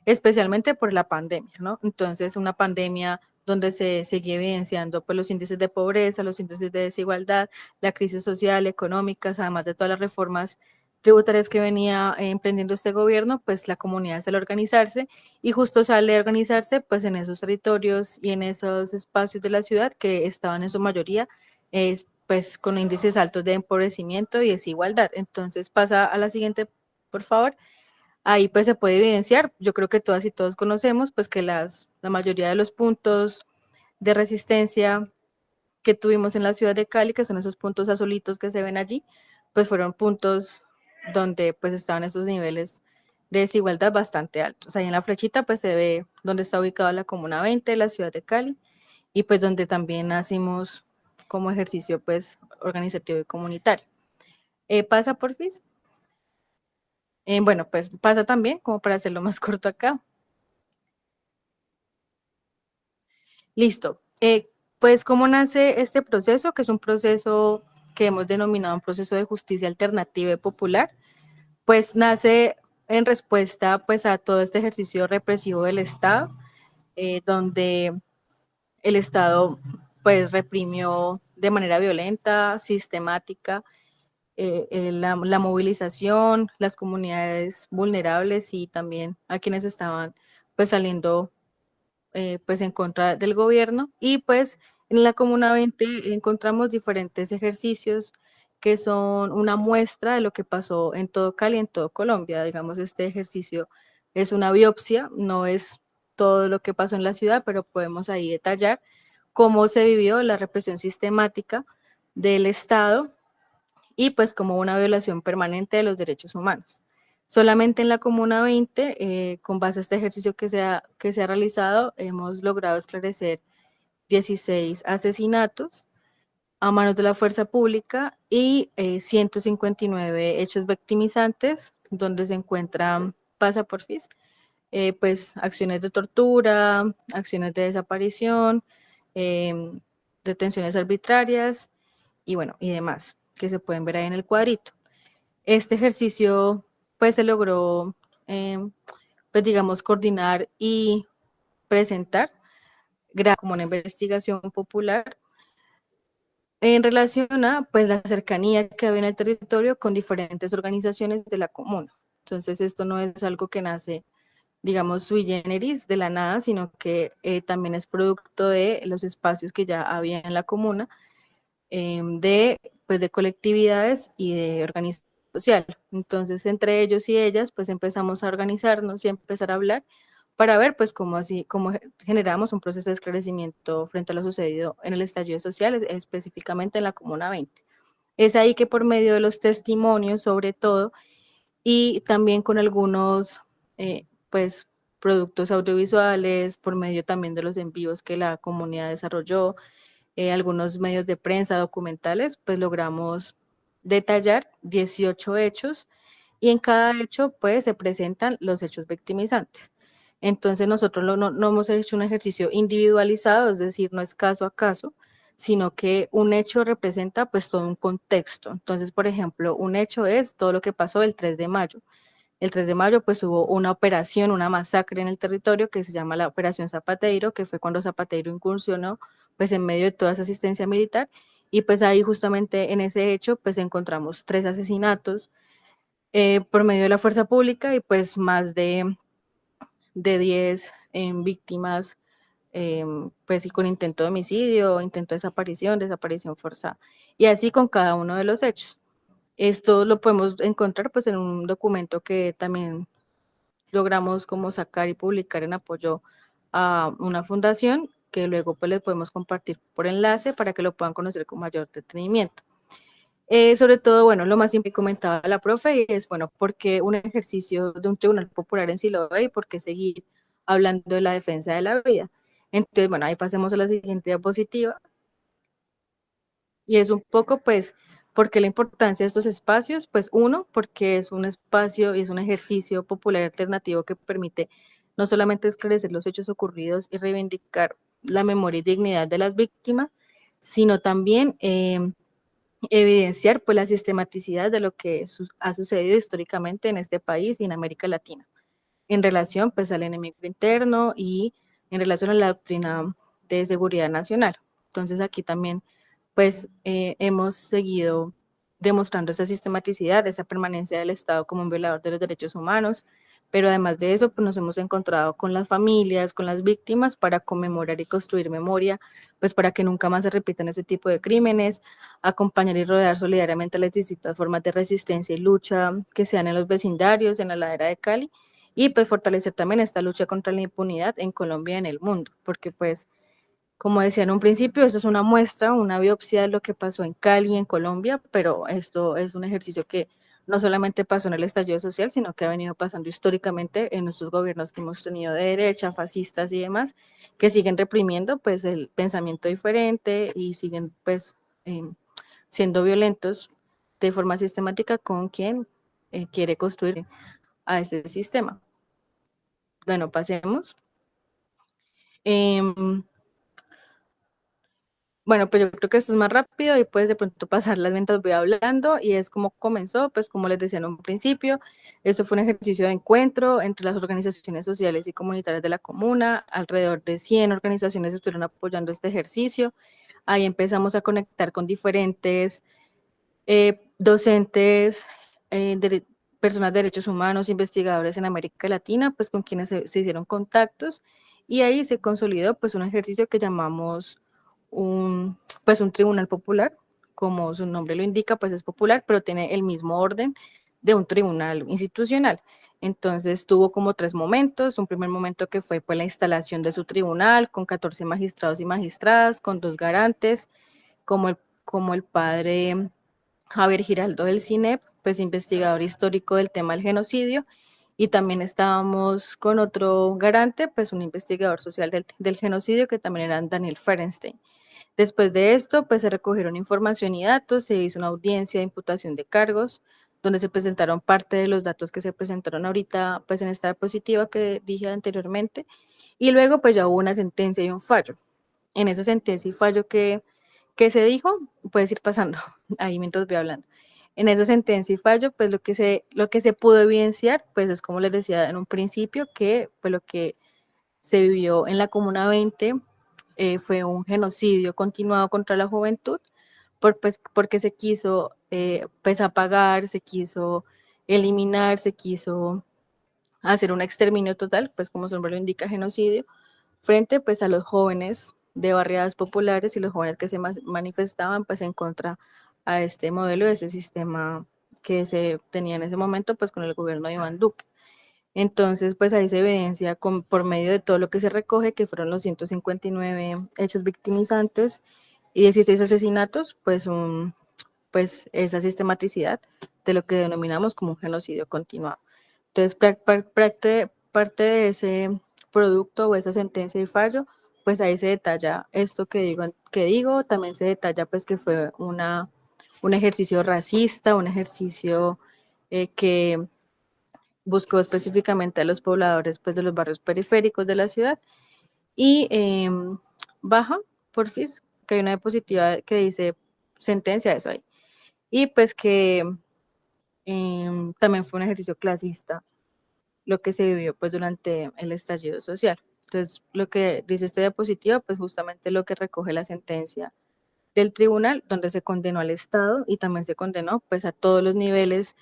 especialmente por la pandemia, ¿no? Entonces, una pandemia donde se sigue evidenciando pues, los índices de pobreza, los índices de desigualdad, la crisis social, económica, además de todas las reformas tributarias que venía emprendiendo este gobierno, pues la comunidad sale a organizarse y justo sale a organizarse pues en esos territorios y en esos espacios de la ciudad que estaban en su mayoría pues con índices altos de empobrecimiento y desigualdad. Entonces pasa a la siguiente, por favor. Ahí pues se puede evidenciar, yo creo que todas y todos conocemos pues que la mayoría de los puntos de resistencia que tuvimos en la ciudad de Cali, que son esos puntos azulitos que se ven allí, pues fueron puntos donde pues estaban esos niveles de desigualdad bastante altos. Ahí en la flechita pues se ve donde está ubicada la Comuna 20 de la ciudad de Cali y pues donde también nacimos como ejercicio pues organizativo y comunitario. Pasa por FIS. Bueno, pues pasa también, como para hacerlo más corto acá. Listo. Pues, ¿cómo nace este proceso? Que es un proceso que hemos denominado un proceso de justicia alternativa y popular. Pues nace en respuesta pues a todo este ejercicio represivo del Estado, donde el Estado pues reprimió de manera violenta, sistemática, la movilización, las comunidades vulnerables y también a quienes estaban pues saliendo pues en contra del gobierno. Y pues en la Comuna 20 encontramos diferentes ejercicios que son una muestra de lo que pasó en todo Cali, en todo Colombia. Digamos, este ejercicio es una biopsia, no es todo lo que pasó en la ciudad, pero podemos ahí detallar cómo se vivió la represión sistemática del Estado y pues como una violación permanente de los derechos humanos. Solamente en la Comuna 20, con base a este ejercicio que se ha realizado, hemos logrado esclarecer 16 asesinatos a manos de la fuerza pública y 159 hechos victimizantes, donde se encuentran, pasa por FIS, pues acciones de tortura, acciones de desaparición, detenciones arbitrarias y bueno, y demás, que se pueden ver ahí en el cuadrito. Este ejercicio pues se logró, pues digamos, coordinar y presentar como una investigación popular en relación a pues la cercanía que había en el territorio con diferentes organizaciones de la comuna. Entonces esto no es algo que nace, digamos, sui generis de la nada, sino que también es producto de los espacios que ya había en la comuna, pues de colectividades y de organización social. Entonces, entre ellos y ellas, pues empezamos a organizarnos y a empezar a hablar para ver, pues, cómo generamos un proceso de esclarecimiento frente a lo sucedido en el estallido social, específicamente en la Comuna 20. Es ahí que por medio de los testimonios, sobre todo, y también con algunos, pues, productos audiovisuales, por medio también de los envíos que la comunidad desarrolló, algunos medios de prensa, documentales, pues logramos detallar 18 hechos y en cada hecho pues se presentan los hechos victimizantes. Entonces nosotros no hemos hecho un ejercicio individualizado, es decir, no es caso a caso, sino que un hecho representa pues todo un contexto. Entonces, por ejemplo, un hecho es todo lo que pasó el 3 de mayo. El 3 de mayo pues hubo una operación, una masacre en el territorio que se llama la Operación Zapateiro, que fue cuando Zapateiro incursionó pues en medio de toda esa asistencia militar y pues ahí justamente en ese hecho pues encontramos 3 asesinatos por medio de la fuerza pública y pues más de 10 víctimas pues y con intento de homicidio, intento de desaparición forzada y así con cada uno de los hechos. Esto lo podemos encontrar pues en un documento que también logramos como sacar y publicar en apoyo a una fundación que luego pues les podemos compartir por enlace para que lo puedan conocer con mayor detenimiento. Sobre todo, bueno, lo más simple que comentaba la profe es, bueno, ¿por qué un ejercicio de un tribunal popular en Siloé y por qué seguir hablando de la defensa de la vida? Entonces, bueno, ahí pasemos a la siguiente diapositiva. Y es un poco, pues, porque la importancia de estos espacios, pues uno, porque es un espacio y es un ejercicio popular alternativo que permite no solamente esclarecer los hechos ocurridos y reivindicar la memoria y dignidad de las víctimas, sino también evidenciar pues la sistematicidad de lo que ha sucedido históricamente en este país y en América Latina, en relación pues al enemigo interno y en relación a la doctrina de seguridad nacional. Entonces aquí también pues hemos seguido demostrando esa sistematicidad, esa permanencia del Estado como un violador de los derechos humanos, pero además de eso, pues nos hemos encontrado con las familias, con las víctimas para conmemorar y construir memoria, pues para que nunca más se repitan ese tipo de crímenes, acompañar y rodear solidariamente las distintas formas de resistencia y lucha que sean en los vecindarios, en la ladera de Cali, y pues fortalecer también esta lucha contra la impunidad en Colombia y en el mundo, porque pues como decía en un principio, esto es una muestra, una biopsia de lo que pasó en Cali, en Colombia, pero esto es un ejercicio que no solamente pasó en el estallido social, sino que ha venido pasando históricamente en nuestros gobiernos que hemos tenido de derecha, fascistas y demás, que siguen reprimiendo pues el pensamiento diferente y siguen pues siendo violentos de forma sistemática con quien quiere construir a ese sistema. Bueno, pasemos. Bueno, pues yo creo que esto es más rápido y puedes de pronto pasarlas mientras voy hablando y es como comenzó, pues como les decía en un principio, eso fue un ejercicio de encuentro entre las organizaciones sociales y comunitarias de la comuna, alrededor de 100 organizaciones estuvieron apoyando este ejercicio, ahí empezamos a conectar con diferentes docentes, personas de derechos humanos, investigadores en América Latina, pues con quienes se hicieron contactos y ahí se consolidó pues un ejercicio que llamamos un tribunal popular, como su nombre lo indica, pues es popular, pero tiene el mismo orden de un tribunal institucional. Entonces tuvo como 3 momentos, un primer momento que fue pues la instalación de su tribunal con 14 magistrados y magistradas, con 2 garantes, como el padre Javier Giraldo del CINEP, pues investigador histórico del tema del genocidio, y también estábamos con otro garante, pues un investigador social del genocidio, que también era Daniel Ferenstein. Después de esto, pues se recogieron información y datos, se hizo una audiencia de imputación de cargos, donde se presentaron parte de los datos que se presentaron ahorita, pues en esta diapositiva que dije anteriormente, y luego pues ya hubo una sentencia y un fallo. En esa sentencia y fallo que se dijo, puedes ir pasando ahí mientras voy hablando. En esa sentencia y fallo, pues lo que se pudo evidenciar, pues es como les decía en un principio, que pues lo que se vivió en la Comuna 20 fue un genocidio continuado contra la juventud, porque se quiso pues apagar, se quiso eliminar, se quiso hacer un exterminio total, pues como su nombre lo indica, genocidio, frente pues a los jóvenes de barriadas populares y los jóvenes que se manifestaban pues en contra a este modelo, de ese sistema que se tenía en ese momento pues con el gobierno de Iván Duque. Entonces, pues ahí se evidencia por medio de todo lo que se recoge, que fueron los 159 hechos victimizantes y 16 asesinatos, pues esa sistematicidad de lo que denominamos como un genocidio continuado. Entonces, parte de ese producto o esa sentencia y fallo, pues ahí se detalla esto que digo, también se detalla pues que fue un ejercicio racista, un ejercicio que buscó específicamente a los pobladores pues de los barrios periféricos de la ciudad y baja, porfis, que hay una diapositiva que dice sentencia, eso ahí. Y pues que también fue un ejercicio clasista lo que se vivió pues durante el estallido social. Entonces, lo que dice esta diapositiva, pues justamente lo que recoge la sentencia del tribunal, donde se condenó al Estado y también se condenó pues a todos los niveles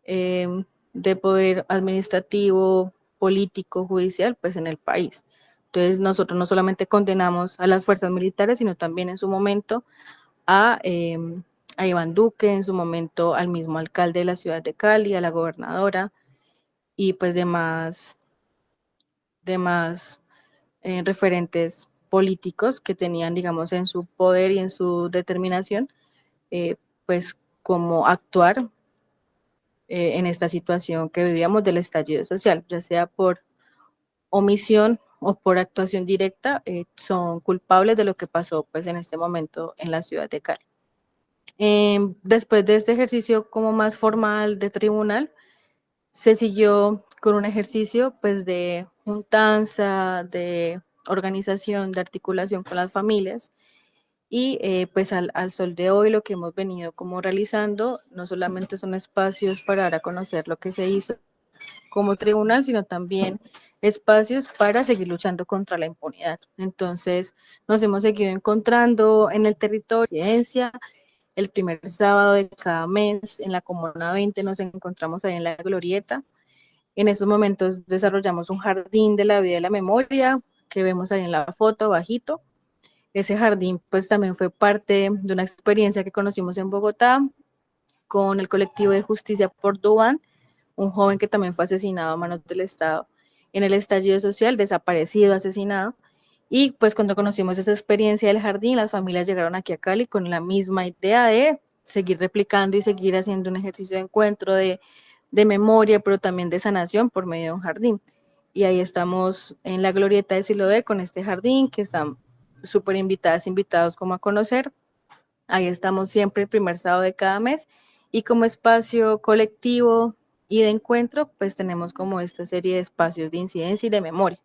de poder administrativo, político, judicial, pues en el país. Entonces, nosotros no solamente condenamos a las fuerzas militares, sino también en su momento a Iván Duque, en su momento al mismo alcalde de la ciudad de Cali, a la gobernadora y pues demás referentes políticos que tenían, digamos, en su poder y en su determinación, pues cómo actuar en esta situación que vivíamos del estallido social, ya sea por omisión o por actuación directa, son culpables de lo que pasó pues en este momento en la ciudad de Cali. Después de este ejercicio como más formal de tribunal, se siguió con un ejercicio pues de juntanza, de organización, de articulación con las familias y pues al sol de hoy lo que hemos venido como realizando no solamente son espacios para dar a conocer lo que se hizo como tribunal, sino también espacios para seguir luchando contra la impunidad. Entonces nos hemos seguido encontrando en el territorio de Ciencia. El primer sábado de cada mes en la Comuna 20 nos encontramos ahí en la Glorieta. En estos momentos desarrollamos un jardín de la vida y la memoria que vemos ahí en la foto bajito. Ese jardín pues también fue parte de una experiencia que conocimos en Bogotá con el colectivo de Justicia por Dubán, un joven que también fue asesinado a manos del Estado en el estallido social, desaparecido, asesinado. Y pues cuando conocimos esa experiencia del jardín, las familias llegaron aquí a Cali con la misma idea de seguir replicando y seguir haciendo un ejercicio de encuentro, de memoria, pero también de sanación por medio de un jardín. Y ahí estamos en la Glorieta de Siloé con este jardín, que están súper invitados como a conocer. Ahí estamos siempre el primer sábado de cada mes. Y como espacio colectivo y de encuentro, pues tenemos como esta serie de espacios de incidencia y de memoria.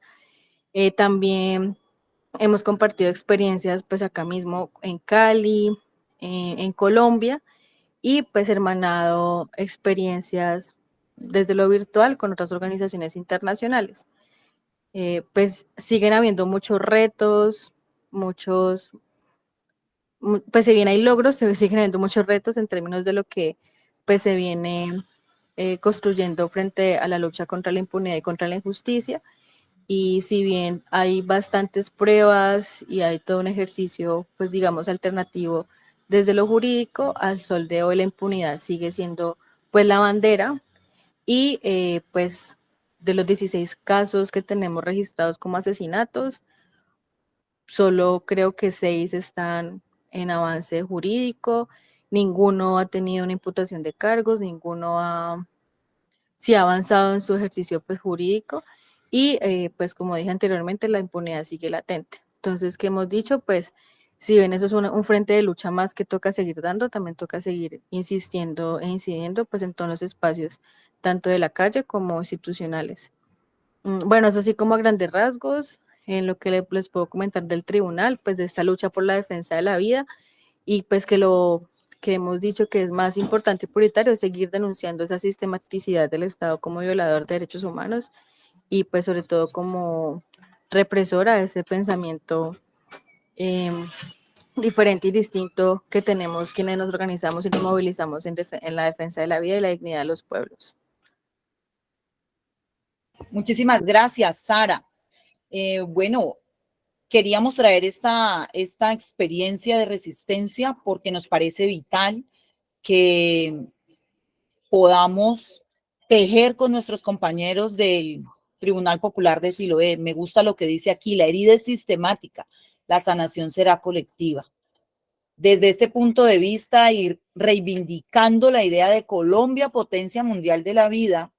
También hemos compartido experiencias pues acá mismo en Cali, en Colombia, y pues hermanado experiencias desde lo virtual con otras organizaciones internacionales. Pues siguen habiendo muchos retos, pues si bien hay logros, se siguen habiendo muchos retos en términos de lo que pues se viene construyendo frente a la lucha contra la impunidad y contra la injusticia. Y si bien hay bastantes pruebas y hay todo un ejercicio, pues digamos, alternativo desde lo jurídico, al sol de hoy la impunidad sigue siendo pues la bandera y pues de los 16 casos que tenemos registrados como asesinatos, solo creo que 6 están en avance jurídico, ninguno ha tenido una imputación de cargos, ninguno ha avanzado en su ejercicio pues, jurídico y pues como dije anteriormente, la impunidad sigue latente. Entonces, ¿qué hemos dicho? Pues si bien eso es un frente de lucha más que toca seguir dando, también toca seguir insistiendo e incidiendo pues en todos los espacios, tanto de la calle como institucionales. Bueno, eso sí como a grandes rasgos, en lo que les puedo comentar del tribunal, pues de esta lucha por la defensa de la vida y pues que lo que hemos dicho que es más importante y prioritario es seguir denunciando esa sistematicidad del Estado como violador de derechos humanos y pues sobre todo como represora de ese pensamiento diferente y distinto que tenemos quienes nos organizamos y nos movilizamos en la defensa de la vida y la dignidad de los pueblos. Muchísimas gracias, Sara. Bueno, queríamos traer esta experiencia de resistencia porque nos parece vital que podamos tejer con nuestros compañeros del Tribunal Popular de Siloé. Me gusta lo que dice aquí, la herida es sistemática, la sanación será colectiva. Desde este punto de vista, ir reivindicando la idea de Colombia, potencia mundial de la vida,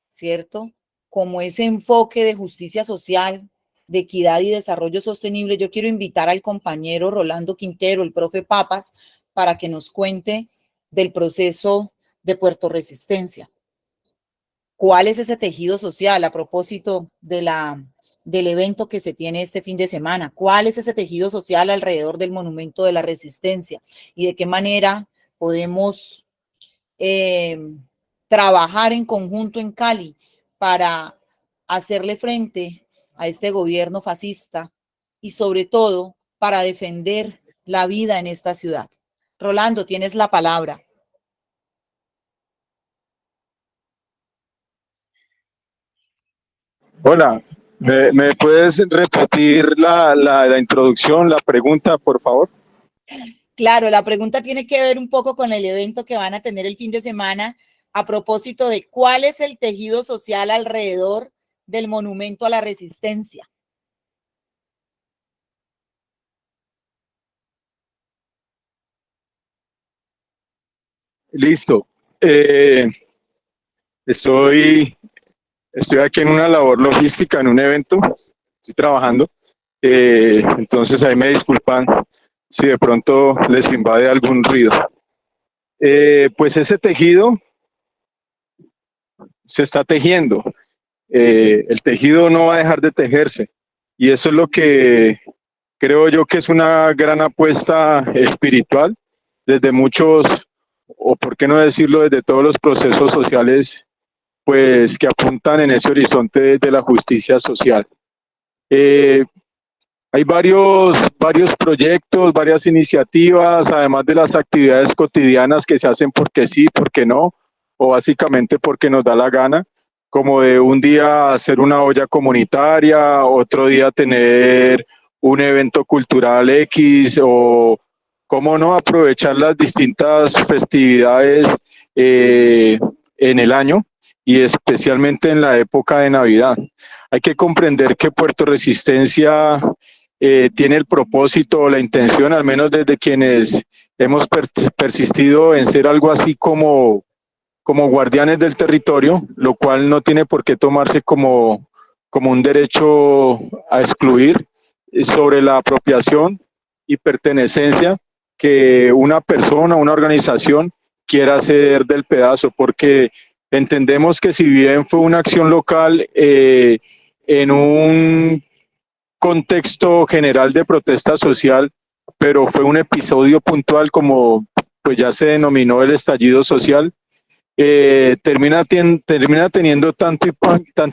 ¿cierto? como ese enfoque de justicia social, de equidad y desarrollo sostenible, yo quiero invitar al compañero Rolando Quintero, el profe Papas, para que nos cuente del proceso de Puerto Resistencia. ¿Cuál es ese tejido social a propósito del evento que se tiene este fin de semana? ¿Cuál es ese tejido social alrededor del Monumento de la Resistencia? ¿Y de qué manera podemos trabajar en conjunto en Cali para hacerle frente a este gobierno fascista y sobre todo para defender la vida en esta ciudad? Rolando, tienes la palabra. Hola, ¿me puedes repetir la introducción, la pregunta, por favor? Claro, la pregunta tiene que ver un poco con el evento que van a tener el fin de semana a propósito de cuál es el tejido social alrededor del Monumento a la Resistencia. Listo. Estoy aquí en una labor logística, en un evento, estoy trabajando. Entonces ahí me disculpan si de pronto les invade algún ruido. Pues ese tejido se está tejiendo. El tejido no va a dejar de tejerse. Y eso es lo que creo yo que es una gran apuesta espiritual desde muchos, o por qué no decirlo, desde todos los procesos sociales, pues que apuntan en ese horizonte de la justicia social. Hay varios proyectos, varias iniciativas, además de las actividades cotidianas que se hacen porque sí, porque no, o básicamente porque nos da la gana, como de un día hacer una olla comunitaria, otro día tener un evento cultural X, o cómo no aprovechar las distintas festividades en el año y especialmente en la época de Navidad. Hay que comprender que Puerto Resistencia tiene el propósito o la intención, al menos desde quienes hemos persistido en ser algo así como guardianes del territorio, lo cual no tiene por qué tomarse como un derecho a excluir, sobre la apropiación y pertenencia que una persona, una organización quiera hacer del pedazo, porque entendemos que si bien fue una acción local en un contexto general de protesta social, pero fue un episodio puntual, como pues ya se denominó el estallido social, termina teniendo tanto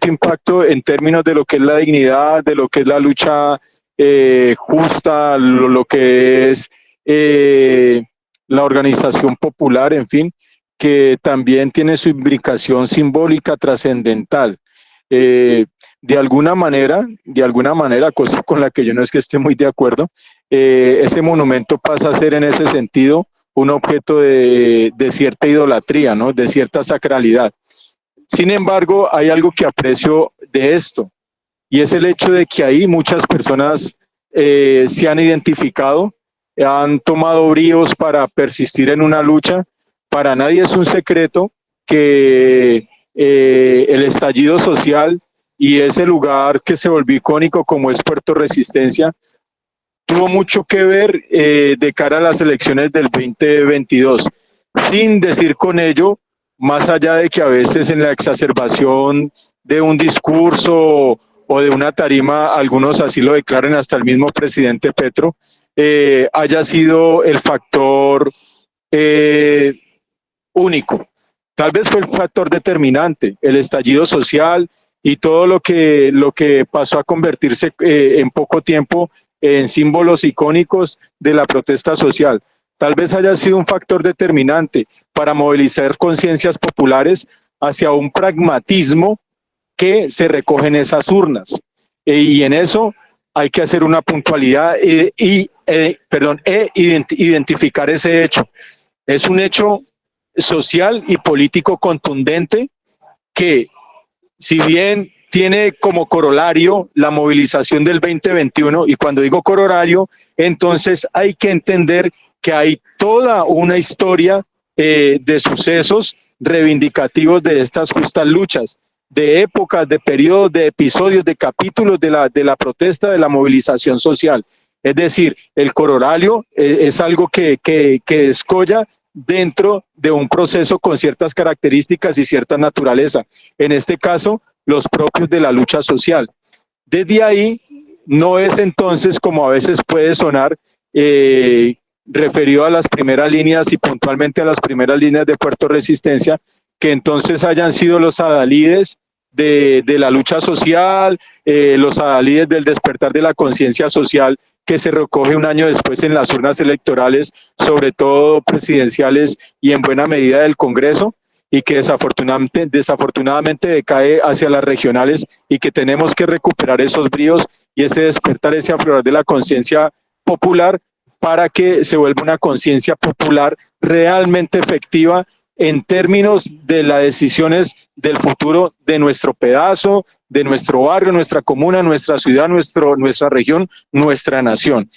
impacto en términos de lo que es la dignidad, de lo que es la lucha justa, lo que es la organización popular, en fin, que también tiene su implicación simbólica trascendental. De alguna manera, cosa con la que yo no es que esté muy de acuerdo, ese monumento pasa a ser en ese sentido un objeto de cierta idolatría, ¿no? De cierta sacralidad. Sin embargo, hay algo que aprecio de esto, y es el hecho de que ahí muchas personas se han identificado, han tomado bríos para persistir en una lucha. Para nadie es un secreto que el estallido social y ese lugar que se volvió icónico como es Puerto Resistencia tuvo mucho que ver de cara a las elecciones del 2022, sin decir con ello, más allá de que a veces en la exacerbación de un discurso o de una tarima, algunos así lo declaran, hasta el mismo presidente Petro, haya sido el factor único. Tal vez fue el factor determinante, el estallido social y todo lo que pasó a convertirse en poco tiempo en símbolos icónicos de la protesta social. Tal vez haya sido un factor determinante para movilizar conciencias populares hacia un pragmatismo que se recoge en esas urnas. Y en eso hay que hacer una puntualidad e identificar ese hecho. Es un hecho social y político contundente que, si bien tiene como corolario la movilización del 2021, y cuando digo corolario, entonces hay que entender que hay toda una historia de sucesos reivindicativos de estas justas luchas. de épocas, de periodos, de episodios, de capítulos de la protesta, de la movilización social. Es decir, el corolario es algo que descolla dentro de un proceso con ciertas características y cierta naturaleza. En este caso, los propios de la lucha social. Desde ahí, no es entonces, como a veces puede sonar, referido a las primeras líneas y puntualmente a las primeras líneas de Puerto Resistencia, que entonces hayan sido los adalides de la lucha social, los adalides del despertar de la conciencia social, que se recoge un año después en las urnas electorales, sobre todo presidenciales y en buena medida del Congreso, y que desafortunadamente decae hacia las regionales, y que tenemos que recuperar esos bríos y ese despertar, ese aflorar de la conciencia popular, para que se vuelva una conciencia popular realmente efectiva en términos de las decisiones del futuro de nuestro pedazo, de nuestro barrio, nuestra comuna, nuestra ciudad, nuestra región, nuestra nación.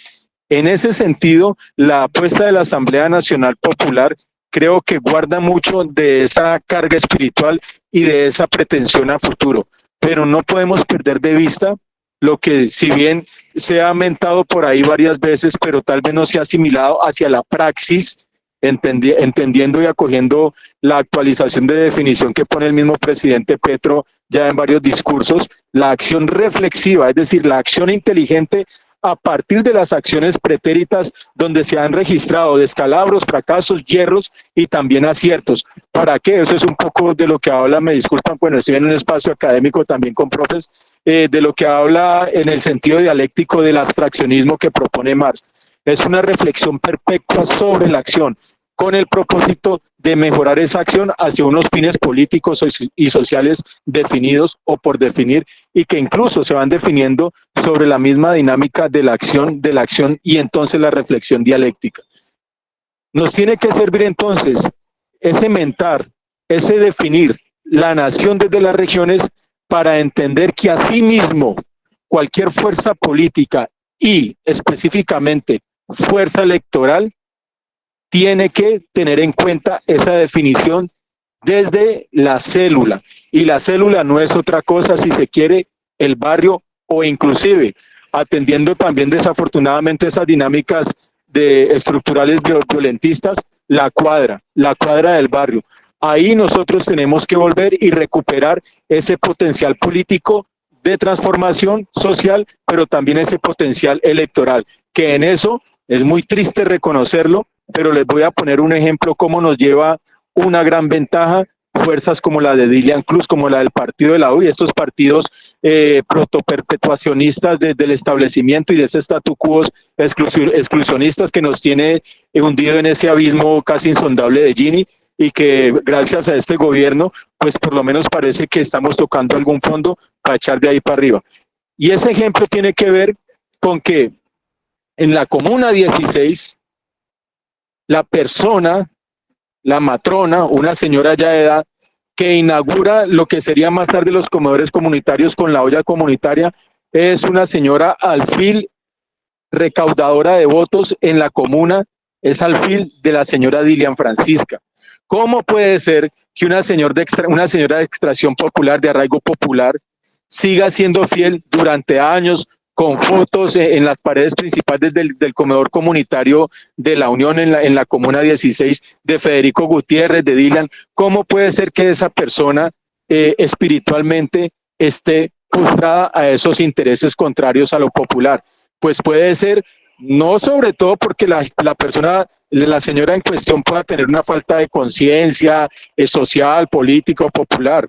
En ese sentido, la apuesta de la Asamblea Nacional Popular creo que guarda mucho de esa carga espiritual y de esa pretensión a futuro, pero no podemos perder de vista lo que, si bien se ha mentado por ahí varias veces, pero tal vez no se ha asimilado hacia la praxis, entendiendo y acogiendo la actualización de definición que pone el mismo presidente Petro ya en varios discursos, la acción reflexiva, es decir, la acción inteligente a partir de las acciones pretéritas, donde se han registrado descalabros, fracasos, hierros y también aciertos. ¿Para qué? Eso es un poco de lo que habla, me disculpan, bueno, estoy en un espacio académico también con profes, de lo que habla en el sentido dialéctico del abstraccionismo que propone Marx. Es una reflexión perpetua sobre la acción, con el propósito de mejorar esa acción hacia unos fines políticos y sociales definidos o por definir, y que incluso se van definiendo sobre la misma dinámica de la acción y entonces la reflexión dialéctica. Nos tiene que servir entonces ese mentar, ese definir la nación desde las regiones, para entender que asimismo cualquier fuerza política y específicamente fuerza electoral tiene que tener en cuenta esa definición desde la célula, y la célula no es otra cosa, si se quiere, el barrio, o inclusive atendiendo también desafortunadamente esas dinámicas estructurales violentistas, la cuadra del barrio. Ahí nosotros tenemos que volver y recuperar ese potencial político de transformación social, pero también ese potencial electoral, que en eso es muy triste reconocerlo, pero les voy a poner un ejemplo cómo nos lleva una gran ventaja fuerzas como la de Dilian Cruz, como la del partido de la U, y estos partidos protoperpetuacionistas del establecimiento y de ese statu quo exclusionistas que nos tiene hundido en ese abismo casi insondable de Gini, y que gracias a este gobierno, pues por lo menos parece que estamos tocando algún fondo para echar de ahí para arriba. Y ese ejemplo tiene que ver con que en la Comuna 16, la persona, la matrona, una señora ya de edad, que inaugura lo que sería más tarde los comedores comunitarios con la olla comunitaria, es una señora alfil recaudadora de votos en la comuna, es alfil de la señora Dilian Francisca. ¿Cómo puede ser que una señora de extracción popular, de arraigo popular, siga siendo fiel durante años, con fotos en las paredes principales del comedor comunitario de la Unión en la Comuna 16, de Federico Gutiérrez, de Dilian? ¿Cómo puede ser que esa persona espiritualmente esté postrada a esos intereses contrarios a lo popular? Pues puede ser, no sobre todo porque la persona, la señora en cuestión pueda tener una falta de conciencia social, política o popular.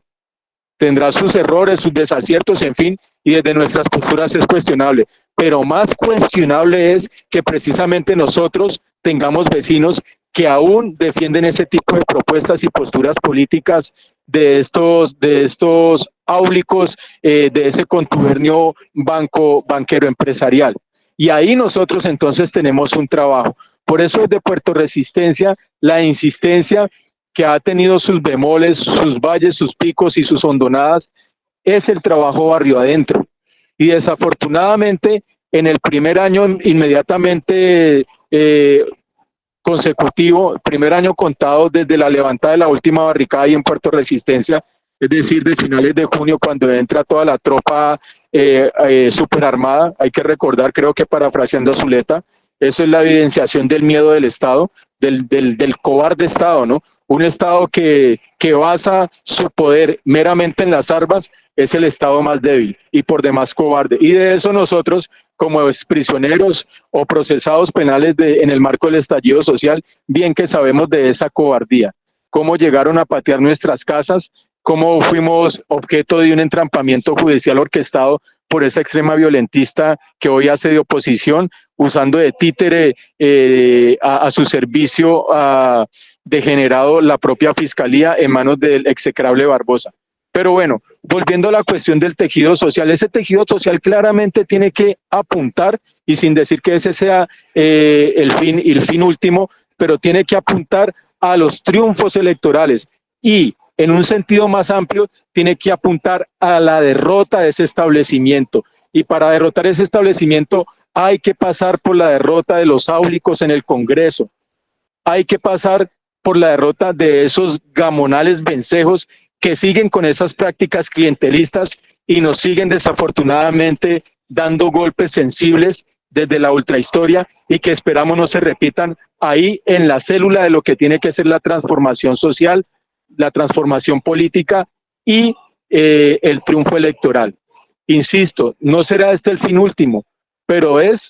Tendrá sus errores, sus desaciertos, en fin, y desde nuestras posturas es cuestionable. Pero más cuestionable es que precisamente nosotros tengamos vecinos que aún defienden ese tipo de propuestas y posturas políticas de estos áulicos, de ese contubernio banquero empresarial. Y ahí nosotros entonces tenemos un trabajo. Por eso desde Puerto Resistencia, la insistencia que ha tenido sus bemoles, sus valles, sus picos y sus hondonadas, es el trabajo barrio adentro. Y desafortunadamente, en el primer año inmediatamente consecutivo, primer año contado desde la levantada de la última barricada ahí en Puerto Resistencia, es decir, de finales de junio, cuando entra toda la tropa superarmada. Hay que recordar, creo que parafraseando a Zuleta, eso es la evidenciación del miedo del Estado, del cobarde Estado, ¿no? Un Estado que basa su poder meramente en las armas, es el Estado más débil y por demás cobarde. Y de eso nosotros, como prisioneros o procesados penales en el marco del estallido social, bien que sabemos de esa cobardía, cómo llegaron a patear nuestras casas, cómo fuimos objeto de un entrampamiento judicial orquestado por esa extrema violentista que hoy hace de oposición, usando de títere a su servicio degenerado la propia fiscalía en manos del execrable Barbosa. Pero bueno, volviendo a la cuestión del tejido social, ese tejido social claramente tiene que apuntar, y sin decir que ese sea el fin último, pero tiene que apuntar a los triunfos electorales y en un sentido más amplio tiene que apuntar a la derrota de ese establecimiento. Y para derrotar ese establecimiento hay que pasar por la derrota de los áulicos en el Congreso, hay que pasar por la derrota de esos gamonales vencejos que siguen con esas prácticas clientelistas y nos siguen desafortunadamente dando golpes sensibles desde la ultrahistoria y que esperamos no se repitan ahí en la célula de lo que tiene que ser la transformación social, la transformación política y el triunfo electoral. Insisto, no será este el fin último, pero es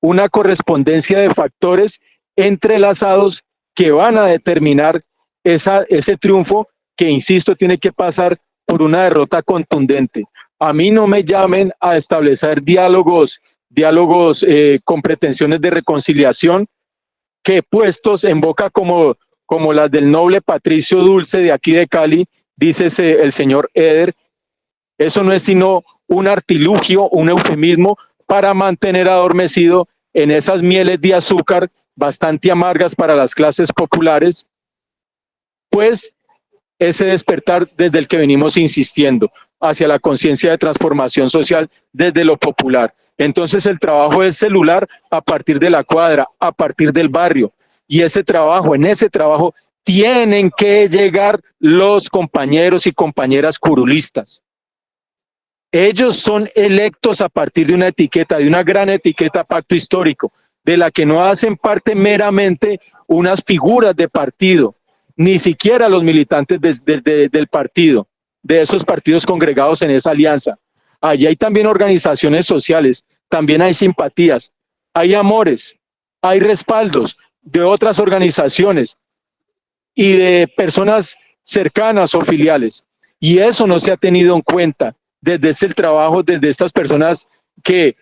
una correspondencia de factores entrelazados que van a determinar ese triunfo que, insisto, tiene que pasar por una derrota contundente. A mí no me llamen a establecer diálogos con pretensiones de reconciliación, que puestos en boca como las del noble Patricio Dulce de aquí de Cali, dice el señor Eder, eso no es sino un artilugio, un eufemismo para mantener adormecido en esas mieles de azúcar bastante amargas para las clases populares, pues ese despertar desde el que venimos insistiendo hacia la conciencia de transformación social desde lo popular. Entonces el trabajo es celular a partir de la cuadra, a partir del barrio, y en ese trabajo tienen que llegar los compañeros y compañeras curulistas. Ellos son electos a partir de una etiqueta, de una gran etiqueta pacto histórico, de la que no hacen parte meramente unas figuras de partido, ni siquiera los militantes del partido, de esos partidos congregados en esa alianza. Allí hay también organizaciones sociales, también hay simpatías, hay amores, hay respaldos de otras organizaciones y de personas cercanas o filiales. Y eso no se ha tenido en cuenta desde ese trabajo, desde estas personas que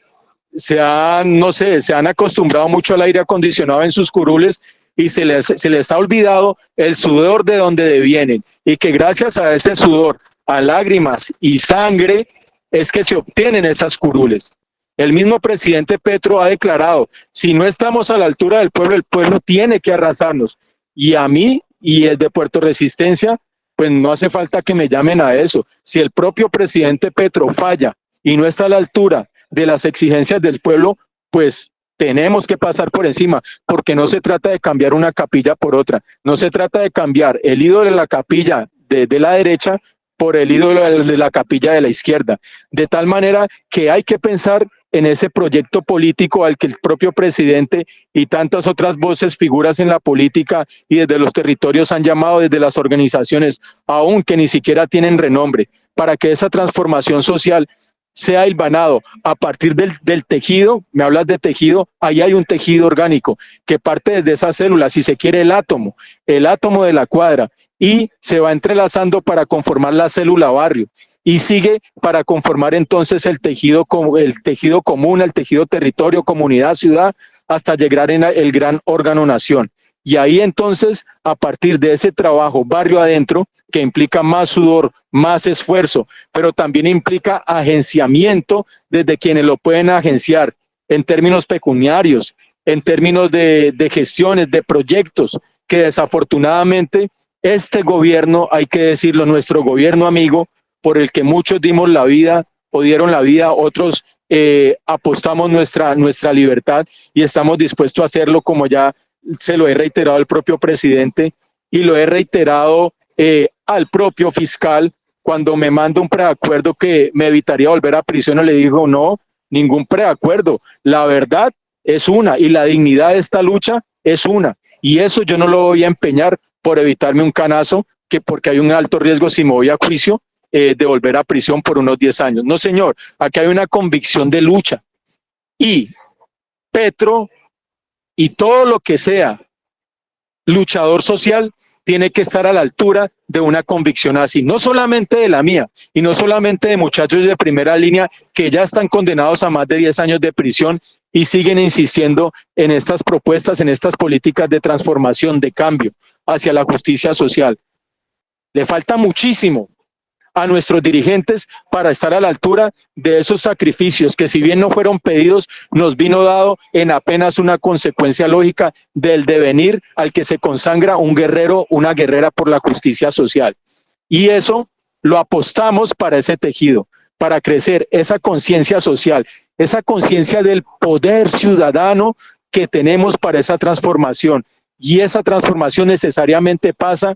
se han acostumbrado mucho al aire acondicionado en sus curules y se les ha olvidado el sudor de donde devienen, y que gracias a ese sudor, a lágrimas y sangre, es que se obtienen esas curules. El mismo presidente Petro ha declarado, si no estamos a la altura del pueblo, el pueblo tiene que arrasarnos. Y a mí, y el de Puerto Resistencia, pues no hace falta que me llamen a eso. Si el propio presidente Petro falla y no está a la altura de las exigencias del pueblo, pues tenemos que pasar por encima, porque no se trata de cambiar una capilla por otra, no se trata de cambiar el ídolo de la capilla de la derecha por el ídolo de la capilla de la izquierda, de tal manera que hay que pensar en ese proyecto político al que el propio presidente y tantas otras voces, figuras en la política y desde los territorios han llamado, desde las organizaciones, aún que ni siquiera tienen renombre, para que esa transformación social sea hilvanado a partir del tejido. Me hablas de tejido, ahí hay un tejido orgánico que parte desde esas células, si se quiere el átomo de la cuadra, y se va entrelazando para conformar la célula barrio, y sigue para conformar entonces el tejido común, el tejido territorio, comunidad, ciudad, hasta llegar en el gran órgano nación. Y ahí entonces, a partir de ese trabajo barrio adentro, que implica más sudor, más esfuerzo, pero también implica agenciamiento desde quienes lo pueden agenciar en términos pecuniarios, en términos de gestiones, de proyectos, que desafortunadamente este gobierno, hay que decirlo, nuestro gobierno amigo, por el que muchos dimos la vida o dieron la vida, otros apostamos nuestra libertad y estamos dispuestos a hacerlo, como ya se lo he reiterado al propio presidente y lo he reiterado al propio fiscal cuando me manda un preacuerdo que me evitaría volver a prisión, le digo, no, ningún preacuerdo. La verdad es una y la dignidad de esta lucha es una. Y eso yo no lo voy a empeñar por evitarme un canazo, que porque hay un alto riesgo si me voy a juicio de volver a prisión por unos 10 años. No, señor, aquí hay una convicción de lucha. Y Petro y todo lo que sea luchador social tiene que estar a la altura de una convicción así, no solamente de la mía y no solamente de muchachos de primera línea que ya están condenados a más de 10 años de prisión y siguen insistiendo en estas propuestas, en estas políticas de transformación, de cambio hacia la justicia social. Le falta muchísimo a nuestros dirigentes para estar a la altura de esos sacrificios que, si bien no fueron pedidos, nos vino dado en apenas una consecuencia lógica del devenir al que se consagra un guerrero, una guerrera por la justicia social. Y eso lo apostamos para ese tejido, para crecer esa conciencia social, esa conciencia del poder ciudadano que tenemos para esa transformación. Y esa transformación necesariamente pasa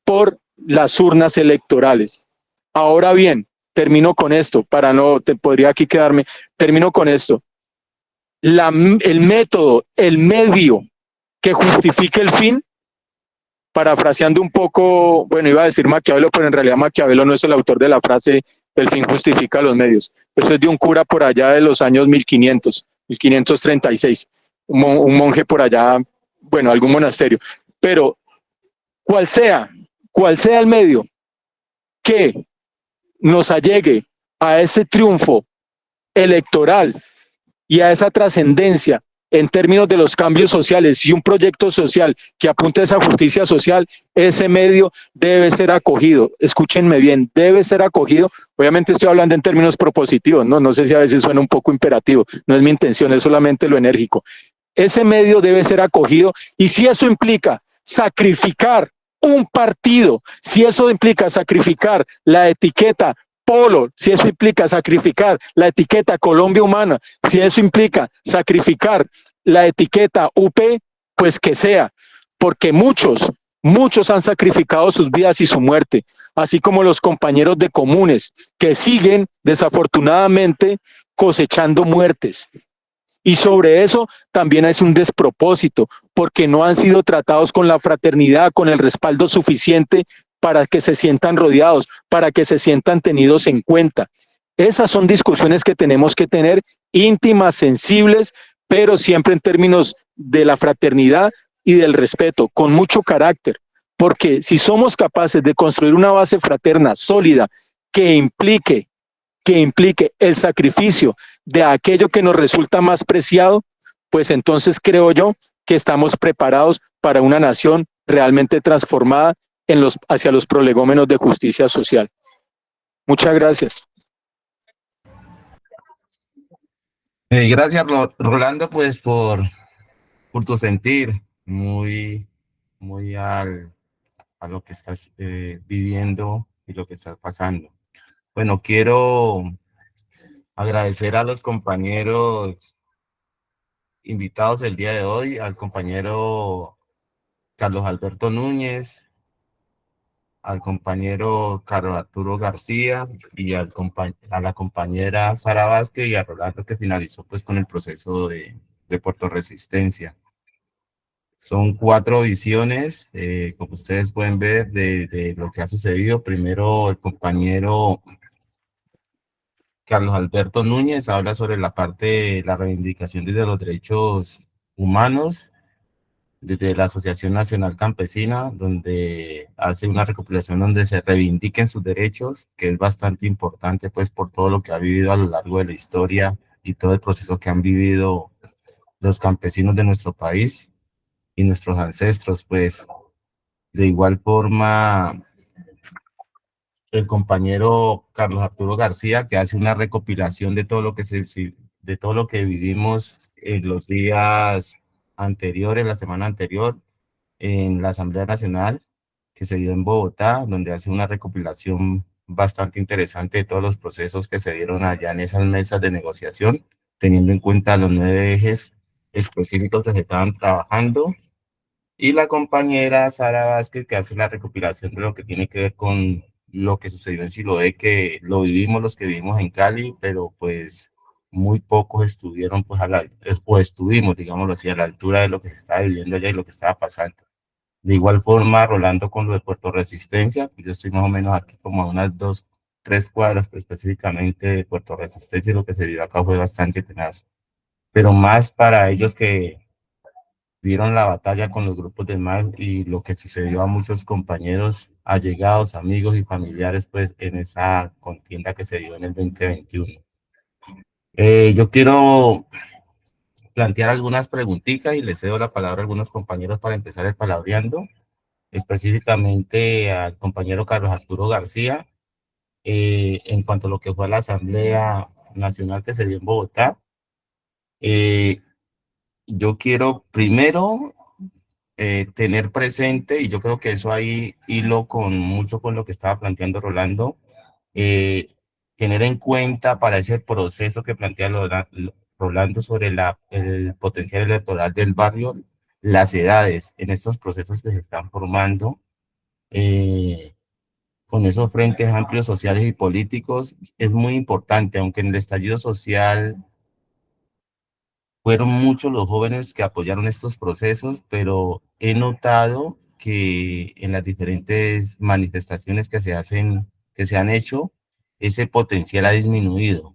por las urnas electorales. Ahora bien, termino con esto, para no, podría aquí quedarme, termino con esto. El método, el medio que justifique el fin, parafraseando un poco, bueno, iba a decir Maquiavelo, pero en realidad Maquiavelo no es el autor de la frase el fin justifica los medios. Eso es de un cura por allá de los años 1536, un monje por allá, bueno, algún monasterio. Pero cual sea el medio que nos allegue a ese triunfo electoral y a esa trascendencia en términos de los cambios sociales y un proyecto social que apunte a esa justicia social, ese medio debe ser acogido. Escúchenme bien, debe ser acogido. Obviamente estoy hablando en términos propositivos, no sé si a veces suena un poco imperativo, no es mi intención, es solamente lo enérgico. Ese medio debe ser acogido, y si eso implica sacrificar un partido, si eso implica sacrificar la etiqueta Polo, si eso implica sacrificar la etiqueta Colombia Humana, si eso implica sacrificar la etiqueta UP, pues que sea, porque muchos han sacrificado sus vidas y su muerte, así como los compañeros de comunes que siguen desafortunadamente cosechando muertes. Y sobre eso también es un despropósito, porque no han sido tratados con la fraternidad, con el respaldo suficiente para que se sientan rodeados, para que se sientan tenidos en cuenta. Esas son discusiones que tenemos que tener, íntimas, sensibles, pero siempre en términos de la fraternidad y del respeto, con mucho carácter, porque si somos capaces de construir una base fraterna sólida que implique el sacrificio de aquello que nos resulta más preciado, pues entonces creo yo que estamos preparados para una nación realmente transformada hacia los prolegómenos de justicia social. Muchas gracias. Gracias, Rolando, pues por tu sentir, muy a lo que estás viviendo y lo que estás pasando. Bueno, quiero agradecer a los compañeros invitados el día de hoy, al compañero Carlos Alberto Núñez, al compañero Carlos Arturo García y a la compañera Sara Vázquez y a Rolando, que finalizó pues con el proceso de Puerto Resistencia. Son 4 visiones, como ustedes pueden ver, de lo que ha sucedido. Primero, el compañero Carlos Alberto Núñez habla sobre la parte de la reivindicación de los derechos humanos desde la Asociación Nacional Campesina, donde hace una recopilación donde se reivindiquen sus derechos, que es bastante importante pues por todo lo que ha vivido a lo largo de la historia y todo el proceso que han vivido los campesinos de nuestro país y nuestros ancestros. Pues de igual forma, el compañero Carlos Arturo García, que hace una recopilación de todo lo que vivimos en los días anteriores, la semana anterior, en la Asamblea Nacional, que se dio en Bogotá, donde hace una recopilación bastante interesante de todos los procesos que se dieron allá en esas mesas de negociación, teniendo en cuenta los 9 ejes específicos que se estaban trabajando. Y la compañera Sara Vázquez, que hace la recopilación de lo que tiene que ver con lo que sucedió en Siloé, que lo vivimos los que vivimos en Cali, pero pues muy pocos estuvieron, pues, o estuvimos, digámoslo así, a la altura de lo que se estaba viviendo allá y lo que estaba pasando. De igual forma, Rolando, con lo de Puerto Resistencia, pues yo estoy más o menos aquí como a unas 2, 3 cuadras, pues, específicamente de Puerto Resistencia, y lo que se dio acá fue bastante tenaz. Pero más para ellos que dieron la batalla con los grupos de MAS, y lo que sucedió a muchos compañeros, allegados, amigos y familiares, pues, en esa contienda que se dio en el 2021. Yo quiero plantear algunas preguntitas y les cedo la palabra a algunos compañeros para empezar el palabreando, específicamente al compañero Carlos Arturo García, en cuanto a lo que fue la Asamblea Nacional que se dio en Bogotá. Yo quiero primero tener presente, y yo creo que eso ahí hilo con mucho con lo que estaba planteando Rolando, eh, tener en cuenta para ese proceso que plantea Rolando sobre el potencial electoral del barrio, las edades en estos procesos que se están formando, eh, con esos frentes amplios sociales y políticos, es muy importante, aunque en el estallido social fueron muchos los jóvenes que apoyaron estos procesos, pero he notado que en las diferentes manifestaciones que se han hecho, ese potencial ha disminuido.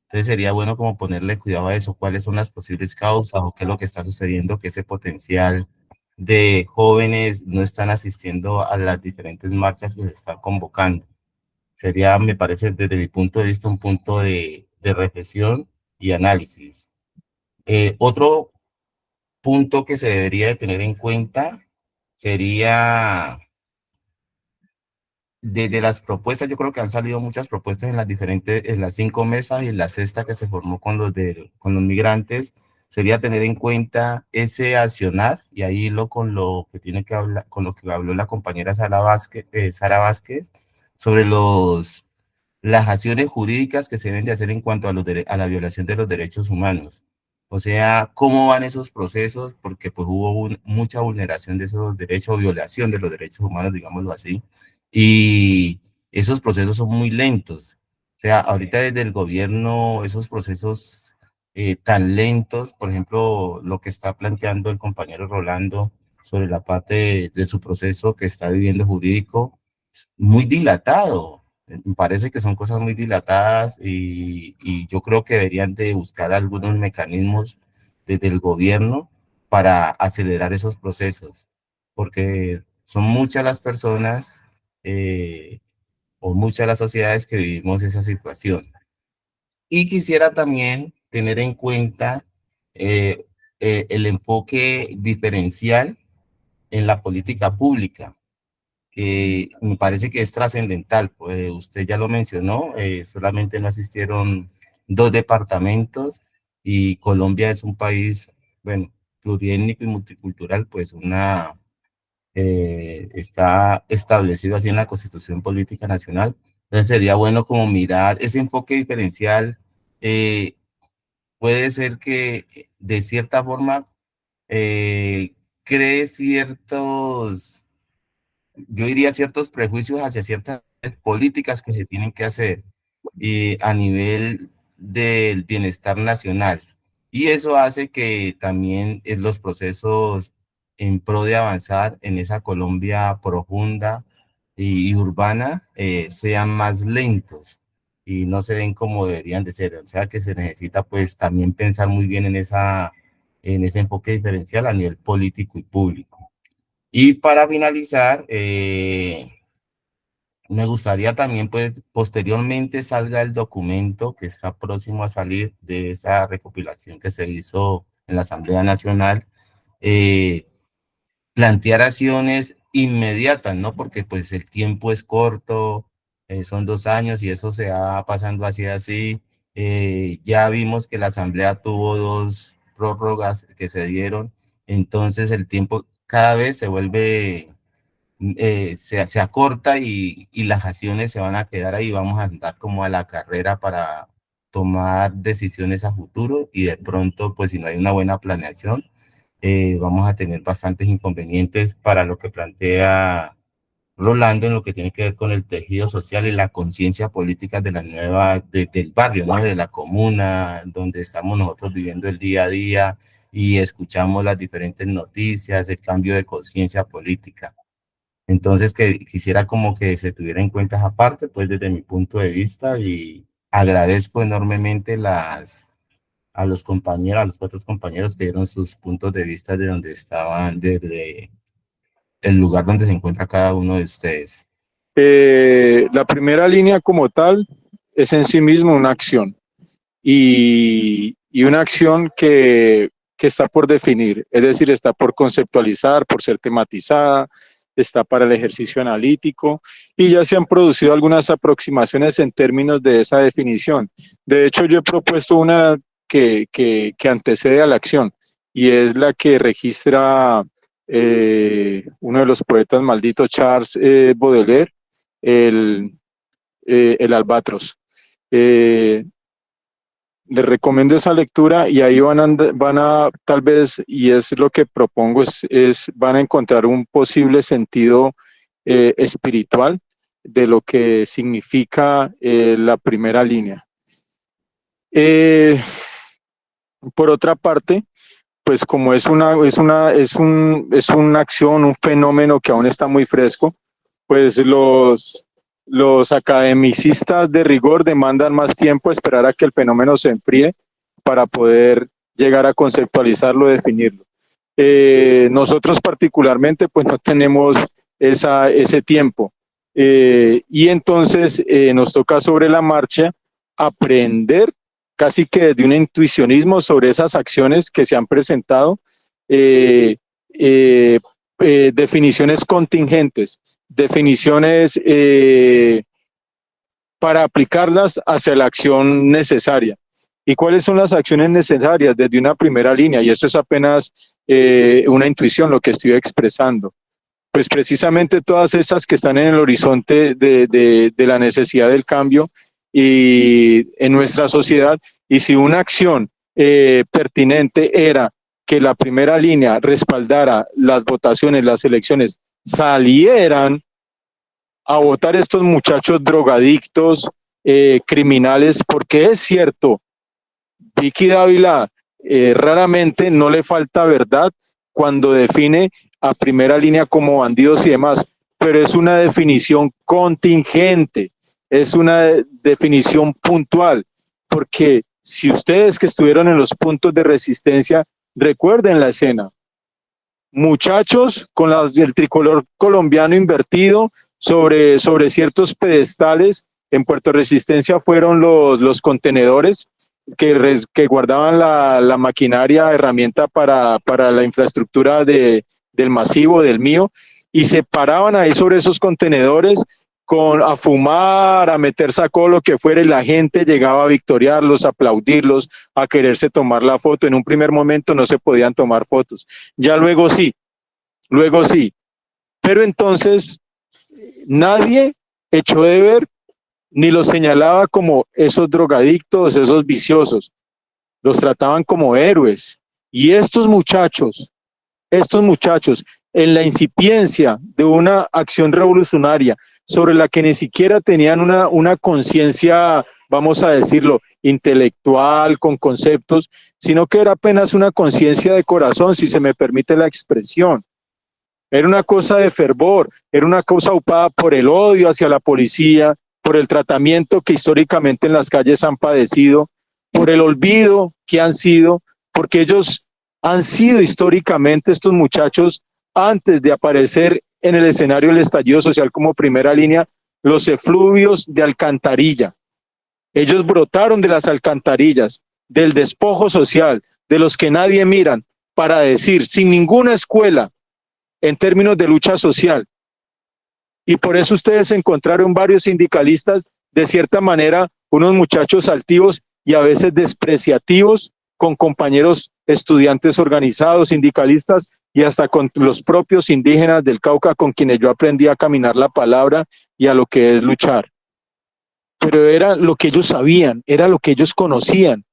Entonces sería bueno como ponerle cuidado a eso, cuáles son las posibles causas o qué es lo que está sucediendo, que ese potencial de jóvenes no están asistiendo a las diferentes marchas que se están convocando. Sería, me parece, desde mi punto de vista, un punto de reflexión y análisis. Otro punto que se debería de tener en cuenta sería, desde las propuestas, yo creo que han salido muchas propuestas en las 5 mesas y en la sexta que se formó con los migrantes, sería tener en cuenta ese accionar, y ahí con lo que tiene que hablar, con lo que habló la compañera Sara Vázquez, sobre las acciones jurídicas que se deben de hacer en cuanto a la violación de los derechos humanos. O sea, cómo van esos procesos, porque pues hubo mucha vulneración de esos derechos, o violación de los derechos humanos, digámoslo así, y esos procesos son muy lentos. O sea, ahorita desde el gobierno, esos procesos tan lentos, por ejemplo, lo que está planteando el compañero Rolando sobre la parte de su proceso que está viviendo jurídico, muy dilatado. Me parece que son cosas muy dilatadas, y yo creo que deberían de buscar algunos mecanismos desde el gobierno para acelerar esos procesos, porque son muchas las personas o muchas las sociedades que vivimos esa situación. Y quisiera también tener en cuenta eh, el enfoque diferencial en la política pública, que me parece que es trascendental. Pues usted ya lo mencionó, solamente no asistieron 2 departamentos, y Colombia es un país, bueno, pluriétnico y multicultural, pues está establecido así en la Constitución Política Nacional. Entonces sería bueno como mirar ese enfoque diferencial. eh, Puede ser que de cierta forma cree yo diría ciertos prejuicios hacia ciertas políticas que se tienen que hacer a nivel del bienestar nacional. Y eso hace que también los procesos en pro de avanzar en esa Colombia profunda y urbana sean más lentos y no se den como deberían de ser. O sea que se necesita pues también pensar muy bien en ese enfoque diferencial a nivel político y público. Y para finalizar, me gustaría también, pues, posteriormente salga el documento que está próximo a salir de esa recopilación que se hizo en la Asamblea Nacional, eh, plantear acciones inmediatas, ¿no? Porque pues el tiempo es corto, son 2 años y eso se va pasando así. Ya vimos que la Asamblea tuvo 2 prórrogas que se dieron, entonces el tiempo cada vez se vuelve se acorta, y las acciones se van a quedar ahí, vamos a andar como a la carrera para tomar decisiones a futuro, y de pronto, pues si no hay una buena planeación, vamos a tener bastantes inconvenientes para lo que plantea rolando en lo que tiene que ver con el tejido social y la conciencia política de la del barrio, ¿no? De la comuna, donde estamos nosotros viviendo el día a día y escuchamos las diferentes noticias, el cambio de conciencia política. Entonces, que quisiera como que se tuviera en cuenta esa parte, pues desde mi punto de vista, y agradezco enormemente a los compañeros, a los cuatro compañeros que dieron sus puntos de vista de donde estaban, desde el lugar donde se encuentra cada uno de ustedes. La primera línea como tal es en sí mismo una acción y una acción que está por definir, es decir, está por conceptualizar, por ser tematizada, está para el ejercicio analítico y ya se han producido algunas aproximaciones en términos de esa definición. De hecho, yo he propuesto una que antecede a la acción y es la que registra uno de los poetas malditos, Charles Baudelaire, el Albatros. Les recomiendo esa lectura y ahí van a tal vez, y es lo que propongo, van a encontrar un posible sentido espiritual de lo que significa la primera línea. Por otra parte, pues como es una acción, un fenómeno que aún está muy fresco, pues los academicistas de rigor demandan más tiempo, esperar a que el fenómeno se enfríe para poder llegar a conceptualizarlo, definirlo. Nosotros particularmente pues no tenemos ese tiempo y entonces nos toca sobre la marcha aprender casi que desde un intuicionismo sobre esas acciones que se han presentado, definiciones contingentes, definiciones para aplicarlas hacia la acción necesaria. ¿Y cuáles son las acciones necesarias desde una primera línea? Y esto es apenas una intuición, lo que estoy expresando. Pues precisamente todas esas que están en el horizonte de la necesidad del cambio y en nuestra sociedad, y si una acción pertinente era que la primera línea respaldara las votaciones, las elecciones, salieran a votar estos muchachos drogadictos, criminales, porque es cierto, Vicky Dávila raramente no le falta verdad cuando define a primera línea como bandidos y demás, pero es una definición contingente, es una definición puntual, porque si ustedes que estuvieron en los puntos de resistencia, recuerden la escena, muchachos con el tricolor colombiano invertido sobre ciertos pedestales. En Puerto Resistencia fueron los contenedores que guardaban la maquinaria, herramienta para la infraestructura del masivo, del mío, y se paraban ahí sobre esos contenedores a fumar, a meter saco, lo que fuera, y la gente llegaba a victoriarlos, a aplaudirlos, a quererse tomar la foto. En un primer momento no se podían tomar fotos, ya luego sí, pero entonces nadie echó de ver ni los señalaba como esos drogadictos, esos viciosos, los trataban como héroes. Y estos muchachos, en la incipiencia de una acción revolucionaria sobre la que ni siquiera tenían una conciencia, vamos a decirlo, intelectual, con conceptos, sino que era apenas una conciencia de corazón, si se me permite la expresión. Era una cosa de fervor, era una cosa ocupada por el odio hacia la policía, por el tratamiento que históricamente en las calles han padecido, por el olvido que han sido, porque ellos han sido históricamente, estos muchachos, antes de aparecer en el escenario del estallido social como primera línea, los efluvios de alcantarilla. Ellos brotaron de las alcantarillas, del despojo social, de los que nadie miran, para decir, sin ninguna escuela, en términos de lucha social. Y por eso ustedes encontraron varios sindicalistas, de cierta manera, unos muchachos altivos y a veces despreciativos, con compañeros estudiantes organizados, sindicalistas, y hasta con los propios indígenas del Cauca, con quienes yo aprendí a caminar la palabra y a lo que es luchar. Pero era lo que ellos sabían, era lo que ellos conocían.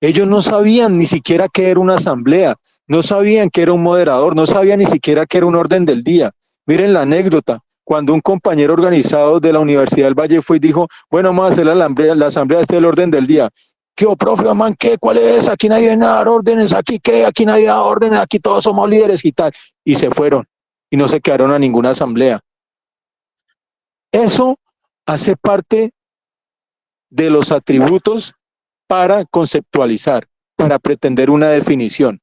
Ellos no sabían ni siquiera qué era una asamblea, no sabían qué era un moderador, no sabían ni siquiera qué era un orden del día. Miren la anécdota, cuando un compañero organizado de la Universidad del Valle fue y dijo, bueno, vamos a hacer la asamblea del orden del día. ¿Qué, profe, man, qué? ¿Cuál es? Aquí nadie viene a dar órdenes, ¿aquí qué? Aquí nadie da órdenes, aquí todos somos líderes y tal. Y se fueron y no se quedaron a ninguna asamblea. Eso hace parte de los atributos para conceptualizar, para pretender una definición.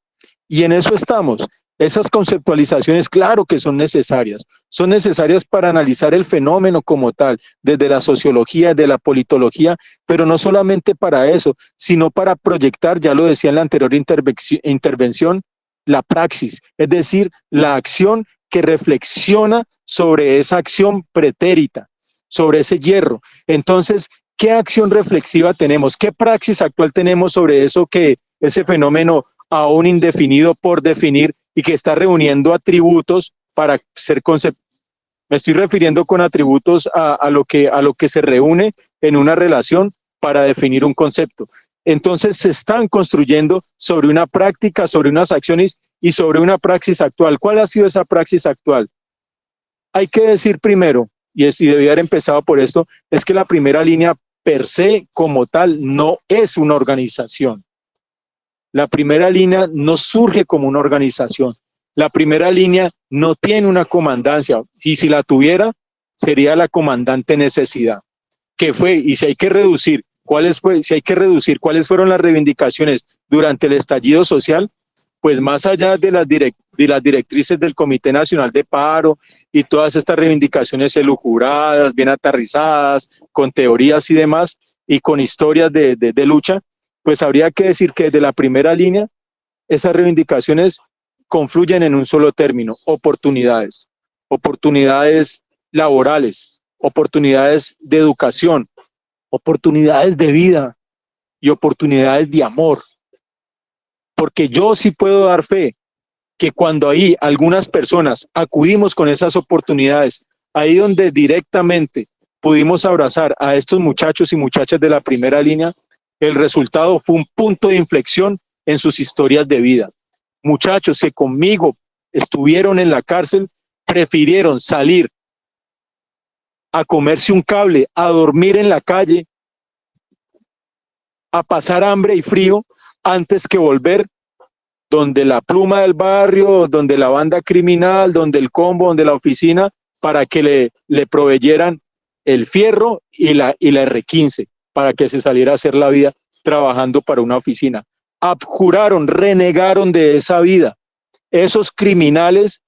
Y en eso estamos. Esas conceptualizaciones, claro que son necesarias para analizar el fenómeno como tal, desde la sociología, desde la politología, pero no solamente para eso, sino para proyectar, ya lo decía en la anterior intervención, la praxis, es decir, la acción que reflexiona sobre esa acción pretérita, sobre ese hierro. Entonces, ¿qué acción reflexiva tenemos? ¿Qué praxis actual tenemos sobre eso, que ese fenómeno aún indefinido por definir y que está reuniendo atributos para ser concepto? Me estoy refiriendo con atributos a lo que se reúne en una relación para definir un concepto. Entonces se están construyendo sobre una práctica, sobre unas acciones y sobre una praxis actual. ¿Cuál ha sido esa praxis actual? Hay que decir primero, y debía haber empezado por esto, es que la primera línea per se como tal no es una organización. La primera línea no surge como una organización. La primera línea no tiene una comandancia, y si la tuviera, sería la comandante necesidad. ¿Qué fue? Y si hay que reducir, cuáles fueron las reivindicaciones durante el estallido social, pues más allá de las directrices del Comité Nacional de Paro y todas estas reivindicaciones elucubradas, bien aterrizadas, con teorías y demás, y con historias de lucha, pues habría que decir que desde la primera línea, esas reivindicaciones confluyen en un solo término: oportunidades. Oportunidades laborales, oportunidades de educación, oportunidades de vida y oportunidades de amor. Porque yo sí puedo dar fe que cuando ahí algunas personas acudimos con esas oportunidades, ahí donde directamente pudimos abrazar a estos muchachos y muchachas de la primera línea, el resultado fue un punto de inflexión en sus historias de vida. Muchachos que conmigo estuvieron en la cárcel, prefirieron salir a comerse un cable, a dormir en la calle, a pasar hambre y frío, antes que volver donde la pluma del barrio, donde la banda criminal, donde el combo, donde la oficina, para que le proveyeran el fierro y la R15, para que se saliera a hacer la vida trabajando para una oficina. Abjuraron, renegaron de esa vida. Esos criminales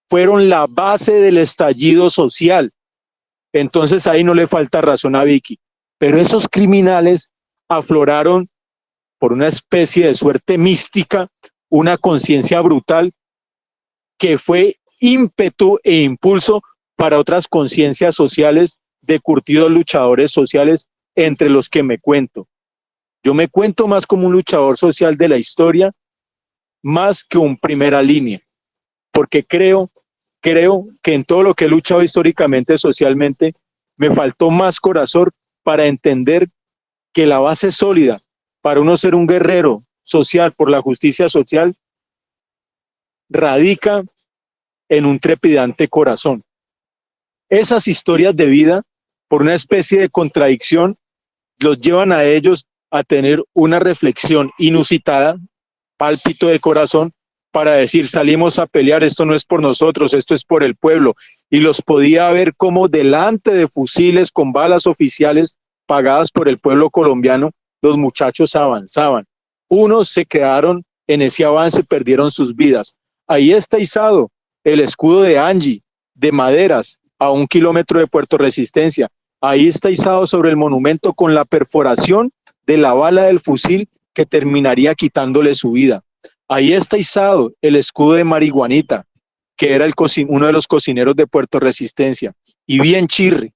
fueron la base del estallido social. Entonces ahí no le falta razón a Vicky. Pero esos criminales afloraron por una especie de suerte mística, una conciencia brutal que fue ímpetu e impulso para otras conciencias sociales de curtidos luchadores sociales, entre los que me cuento. Yo me cuento más como un luchador social de la historia, más que un primera línea, porque creo que en todo lo que he luchado históricamente, socialmente, me faltó más corazón para entender que la base sólida para uno ser un guerrero social por la justicia social radica en un trepidante corazón. Esas historias de vida, por una especie de contradicción, los llevan a ellos a tener una reflexión inusitada, pálpito de corazón, para decir: salimos a pelear, esto no es por nosotros, esto es por el pueblo. Y los podía ver como delante de fusiles con balas oficiales pagadas por el pueblo colombiano, los muchachos avanzaban. Unos se quedaron en ese avance, perdieron sus vidas. Ahí está izado el escudo de Angie, de maderas, a 1 kilómetro de Puerto Resistencia. Ahí está izado sobre el monumento con la perforación de la bala del fusil que terminaría quitándole su vida. Ahí está izado el escudo de Marihuanita, que era uno de los cocineros de Puerto Resistencia, y bien chirre.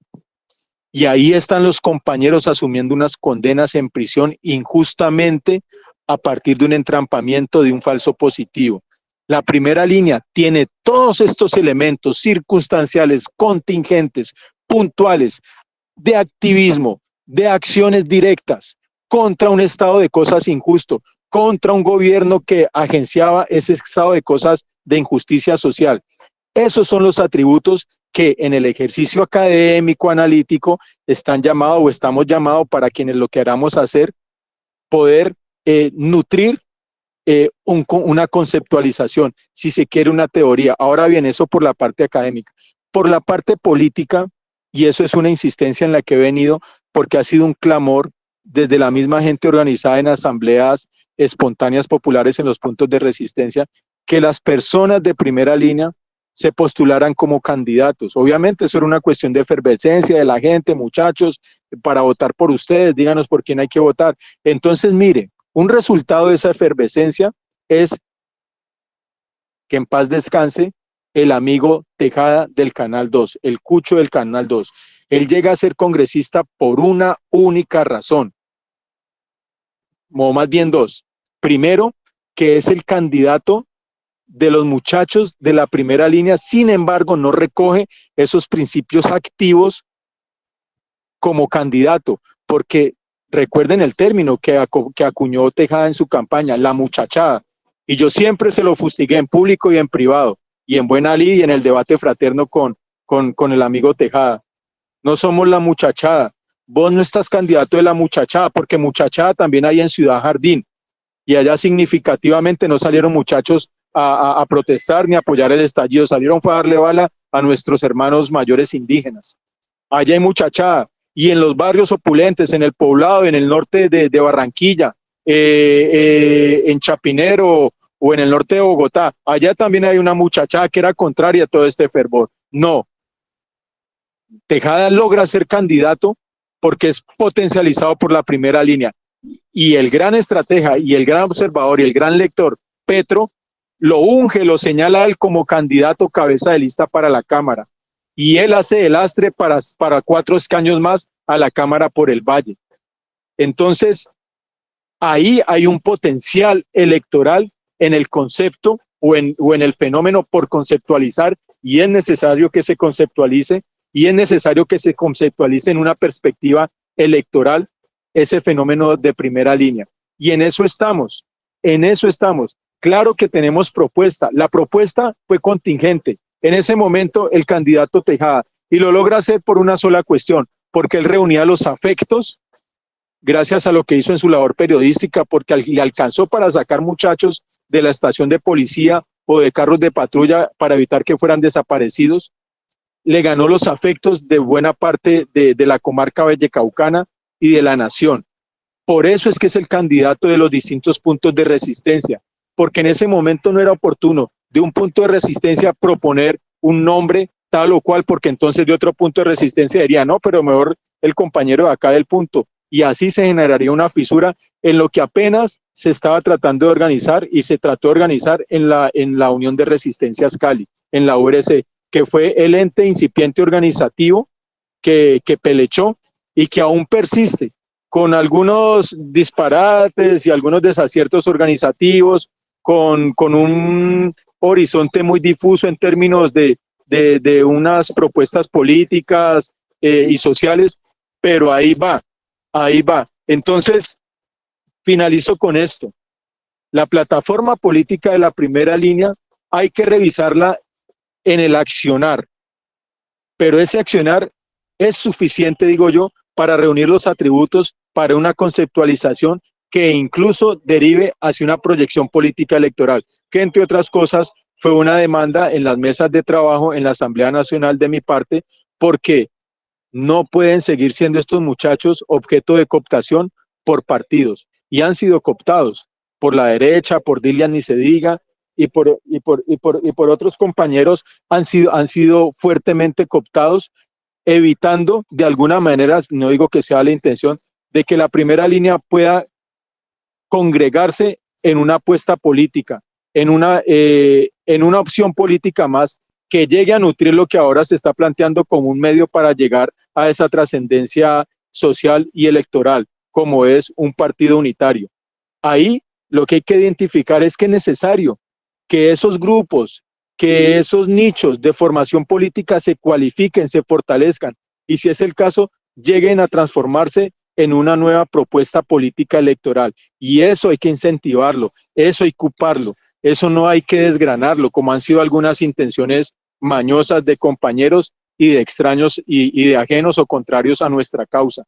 Y ahí están los compañeros asumiendo unas condenas en prisión injustamente a partir de un entrampamiento de un falso positivo. La primera línea tiene todos estos elementos circunstanciales, contingentes, puntuales, de activismo, de acciones directas contra un estado de cosas injusto, contra un gobierno que agenciaba ese estado de cosas de injusticia social. Esos son los atributos que en el ejercicio académico, analítico, están llamados o estamos llamados para quienes lo queramos hacer, poder nutrir una conceptualización, si se quiere una teoría. Ahora bien, eso por la parte académica. Por la parte política, y eso es una insistencia en la que he venido, porque ha sido un clamor desde la misma gente organizada en asambleas espontáneas populares en los puntos de resistencia, que las personas de primera línea se postularan como candidatos. Obviamente eso era una cuestión de efervescencia de la gente, muchachos, para votar por ustedes, díganos por quién hay que votar. Entonces, mire, un resultado de esa efervescencia es que en paz descanse el amigo Tejada del Canal 2, el Cucho del Canal 2. Él llega a ser congresista por una única razón, o más bien dos. Primero, que es el candidato de los muchachos de la primera línea, sin embargo, no recoge esos principios activos como candidato, porque recuerden el término que acuñó Tejada en su campaña, la muchachada, y yo siempre se lo fustigué en público y en privado, y en buena lid y en el debate fraterno con el amigo Tejada. No somos la muchachada, vos no estás candidato de la muchachada, porque muchachada también hay en Ciudad Jardín, y allá significativamente no salieron muchachos a protestar ni a apoyar el estallido, salieron fue a darle bala a nuestros hermanos mayores indígenas. Allá hay muchachada, y en los barrios opulentes, en el Poblado, en el norte de Barranquilla, en Chapinero o en el norte de Bogotá, allá también hay una muchachada que era contraria a todo este fervor. No, Tejada logra ser candidato porque es potencializado por la primera línea, y el gran estratega y el gran observador y el gran lector Petro lo unge, lo señala a él como candidato cabeza de lista para la Cámara, y él hace el lastre para 4 escaños más a la Cámara por el Valle. Entonces, ahí hay un potencial electoral en el concepto o en el fenómeno por conceptualizar, y es necesario que se conceptualice, y es necesario que se conceptualice en una perspectiva electoral ese fenómeno de primera línea. Y en eso estamos, en eso estamos. Claro que tenemos propuesta, la propuesta fue contingente. En ese momento el candidato Tejada, y lo logra hacer por una sola cuestión, porque él reunía los afectos, gracias a lo que hizo en su labor periodística, porque le alcanzó para sacar muchachos de la estación de policía o de carros de patrulla para evitar que fueran desaparecidos. Le ganó los afectos de buena parte de la comarca vallecaucana y de la nación. Por eso es que es el candidato de los distintos puntos de resistencia, porque en ese momento no era oportuno de un punto de resistencia proponer un nombre tal o cual, porque entonces de otro punto de resistencia diría, no, pero mejor el compañero de acá del punto, y así se generaría una fisura en lo que apenas se estaba tratando de organizar, y se trató de organizar en la Unión de Resistencias Cali, en la URC, que fue el ente incipiente organizativo que pelechó y que aún persiste, con algunos disparates y algunos desaciertos organizativos, con un horizonte muy difuso en términos de unas propuestas políticas y sociales, pero ahí va, ahí va. Entonces, finalizo con esto. La plataforma política de la primera línea hay que revisarla en el accionar, pero ese accionar es suficiente, digo yo, para reunir los atributos para una conceptualización que incluso derive hacia una proyección política electoral, que entre otras cosas fue una demanda en las mesas de trabajo en la Asamblea Nacional de mi parte, porque no pueden seguir siendo estos muchachos objeto de cooptación por partidos, y han sido cooptados por la derecha, por Dilian ni se diga, y por otros compañeros han sido fuertemente cooptados, evitando de alguna manera, no digo que sea la intención, de que la primera línea pueda congregarse en una apuesta política, en una opción política más que llegue a nutrir lo que ahora se está planteando como un medio para llegar a esa trascendencia social y electoral, como es un partido unitario. Ahí lo que hay que identificar es que es necesario que esos grupos, que esos nichos de formación política se cualifiquen, se fortalezcan, y si es el caso, lleguen a transformarse en una nueva propuesta política electoral. Y eso hay que incentivarlo, eso hay que ocuparlo, eso no hay que desgranarlo, como han sido algunas intenciones mañosas de compañeros y de extraños y de ajenos o contrarios a nuestra causa.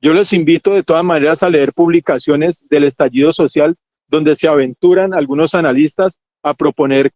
Yo les invito de todas maneras a leer publicaciones del estallido social donde se aventuran algunos analistas a proponer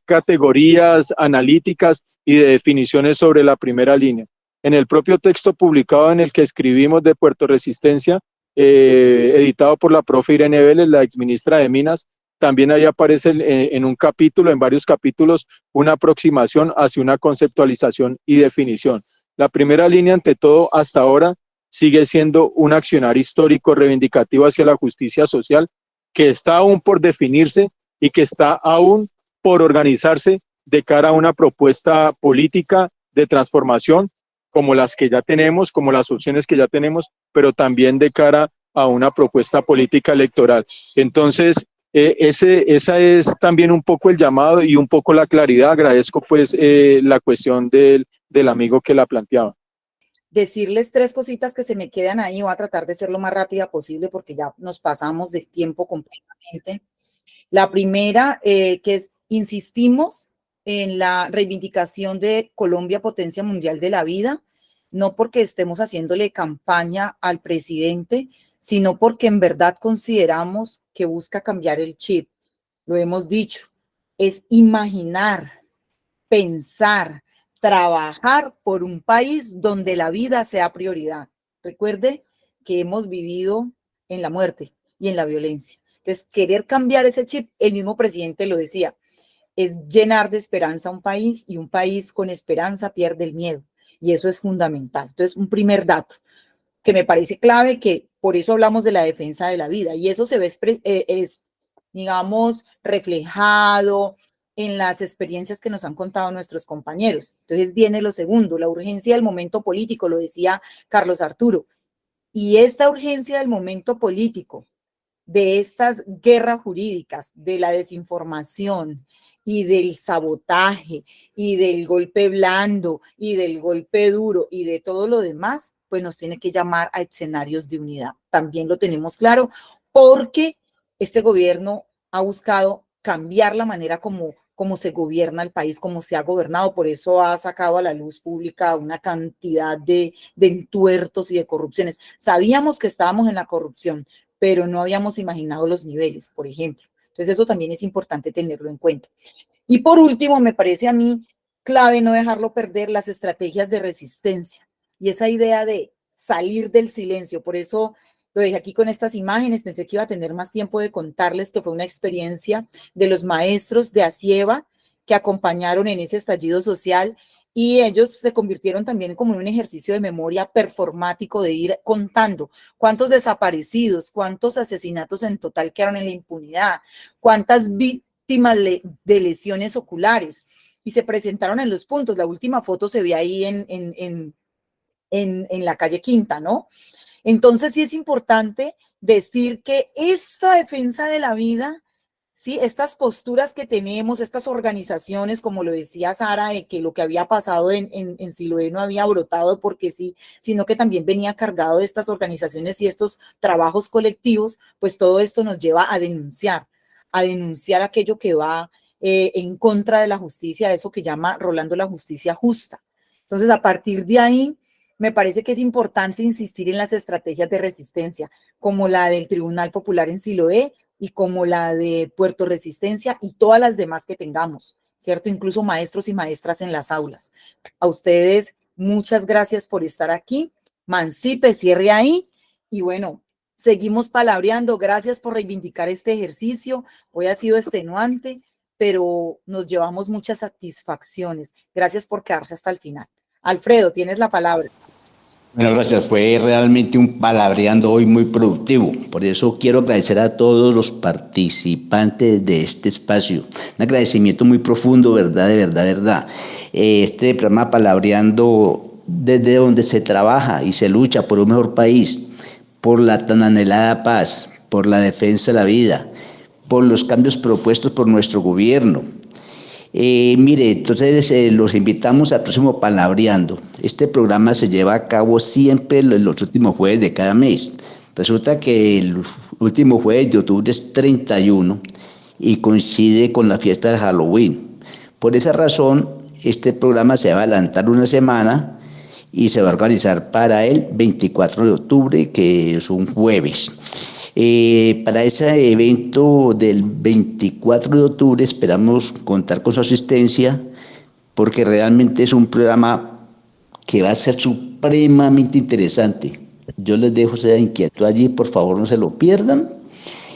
categorías analíticas y de definiciones sobre la primera línea. En el propio texto publicado en el que escribimos de Puerto Resistencia, editado por la profe Irene Vélez, la exministra de Minas, también ahí aparece en un capítulo, en varios capítulos, una aproximación hacia una conceptualización y definición. La primera línea, ante todo, hasta ahora, sigue siendo un accionar histórico reivindicativo hacia la justicia social, que está aún por definirse y que está aún por organizarse de cara a una propuesta política de transformación, como las que ya tenemos, como las opciones que ya tenemos, pero también de cara a una propuesta política electoral. Entonces, esa es también un poco el llamado y un poco la claridad. Agradezco pues la cuestión del amigo que la planteaba. Decirles 3 cositas que se me quedan ahí, voy a tratar de ser lo más rápida posible porque ya nos pasamos del tiempo completamente. La primera, que es, insistimos en la reivindicación de Colombia, potencia mundial de la vida, no porque estemos haciéndole campaña al presidente, sino porque en verdad consideramos que busca cambiar el chip. Lo hemos dicho, es imaginar, pensar, trabajar por un país donde la vida sea prioridad. Recuerde que hemos vivido en la muerte y en la violencia. Entonces, querer cambiar ese chip, el mismo presidente lo decía, es llenar de esperanza a un país, y un país con esperanza pierde el miedo. Y eso es fundamental. Entonces, un primer dato que me parece clave, que por eso hablamos de la defensa de la vida, y eso se ve, digamos, reflejado en las experiencias que nos han contado nuestros compañeros. Entonces viene lo segundo, la urgencia del momento político, lo decía Carlos Arturo. Y esta urgencia del momento político, de estas guerras jurídicas, de la desinformación y del sabotaje y del golpe blando y del golpe duro y de todo lo demás, pues nos tiene que llamar a escenarios de unidad. También lo tenemos claro, porque este gobierno ha buscado cambiar la manera como se gobierna el país, como se ha gobernado. Por eso ha sacado a la luz pública una cantidad de entuertos y de corrupciones. Sabíamos que estábamos en la corrupción, pero no habíamos imaginado los niveles, por ejemplo. Entonces eso también es importante tenerlo en cuenta. Y por último, me parece a mí clave no dejarlo perder, las estrategias de resistencia y esa idea de salir del silencio. Por eso lo dejé aquí con estas imágenes. Pensé que iba a tener más tiempo de contarles que fue una experiencia de los maestros de Asieva que acompañaron en ese estallido social, y ellos se convirtieron también como en un ejercicio de memoria performático, de ir contando cuántos desaparecidos, cuántos asesinatos en total quedaron en la impunidad, cuántas víctimas de lesiones oculares, y se presentaron en los puntos. La última foto se ve ahí en la calle Quinta, ¿no? Entonces sí es importante decir que esta defensa de la vida, ¿sí? Estas posturas que tenemos, estas organizaciones, como lo decía Sara, de que lo que había pasado en Siloé no había brotado porque sí, sino que también venía cargado de estas organizaciones y estos trabajos colectivos, pues todo esto nos lleva a denunciar aquello que va en contra de la justicia, eso que llama Rolando la justicia justa. Entonces, a partir de ahí, me parece que es importante insistir en las estrategias de resistencia, como la del Tribunal Popular en Siloé y como la de Puerto Resistencia y todas las demás que tengamos, ¿cierto? Incluso maestros y maestras en las aulas. A ustedes, muchas gracias por estar aquí. Mancipe, cierre ahí. Y bueno, seguimos palabreando. Gracias por reivindicar este ejercicio. Hoy ha sido extenuante, pero nos llevamos muchas satisfacciones. Gracias por quedarse hasta el final. Alfredo, tienes la palabra. Bueno, gracias. Fue realmente un palabreando hoy muy productivo. Por eso quiero agradecer a todos los participantes de este espacio. Un agradecimiento muy profundo, verdad, de verdad, verdad. Este programa palabreando desde donde se trabaja y se lucha por un mejor país, por la tan anhelada paz, por la defensa de la vida, por los cambios propuestos por nuestro gobierno. Mire, entonces los invitamos al próximo Palabreando. Este programa se lleva a cabo siempre los últimos jueves de cada mes. Resulta que el último jueves de octubre es 31 y coincide con la fiesta de Halloween. Por esa razón, este programa se va a adelantar una semana y se va a organizar para el 24 de octubre, que es un jueves. Para ese evento del 24 de octubre esperamos contar con su asistencia, porque realmente es un programa que va a ser supremamente interesante. Yo les dejo esa inquietud allí, por favor no se lo pierdan.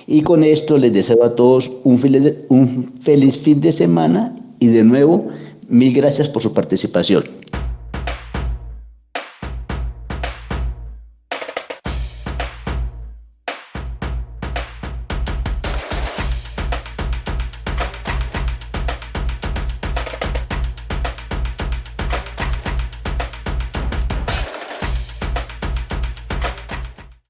Y con esto les deseo a todos un feliz fin de semana y de nuevo, mil gracias por su participación.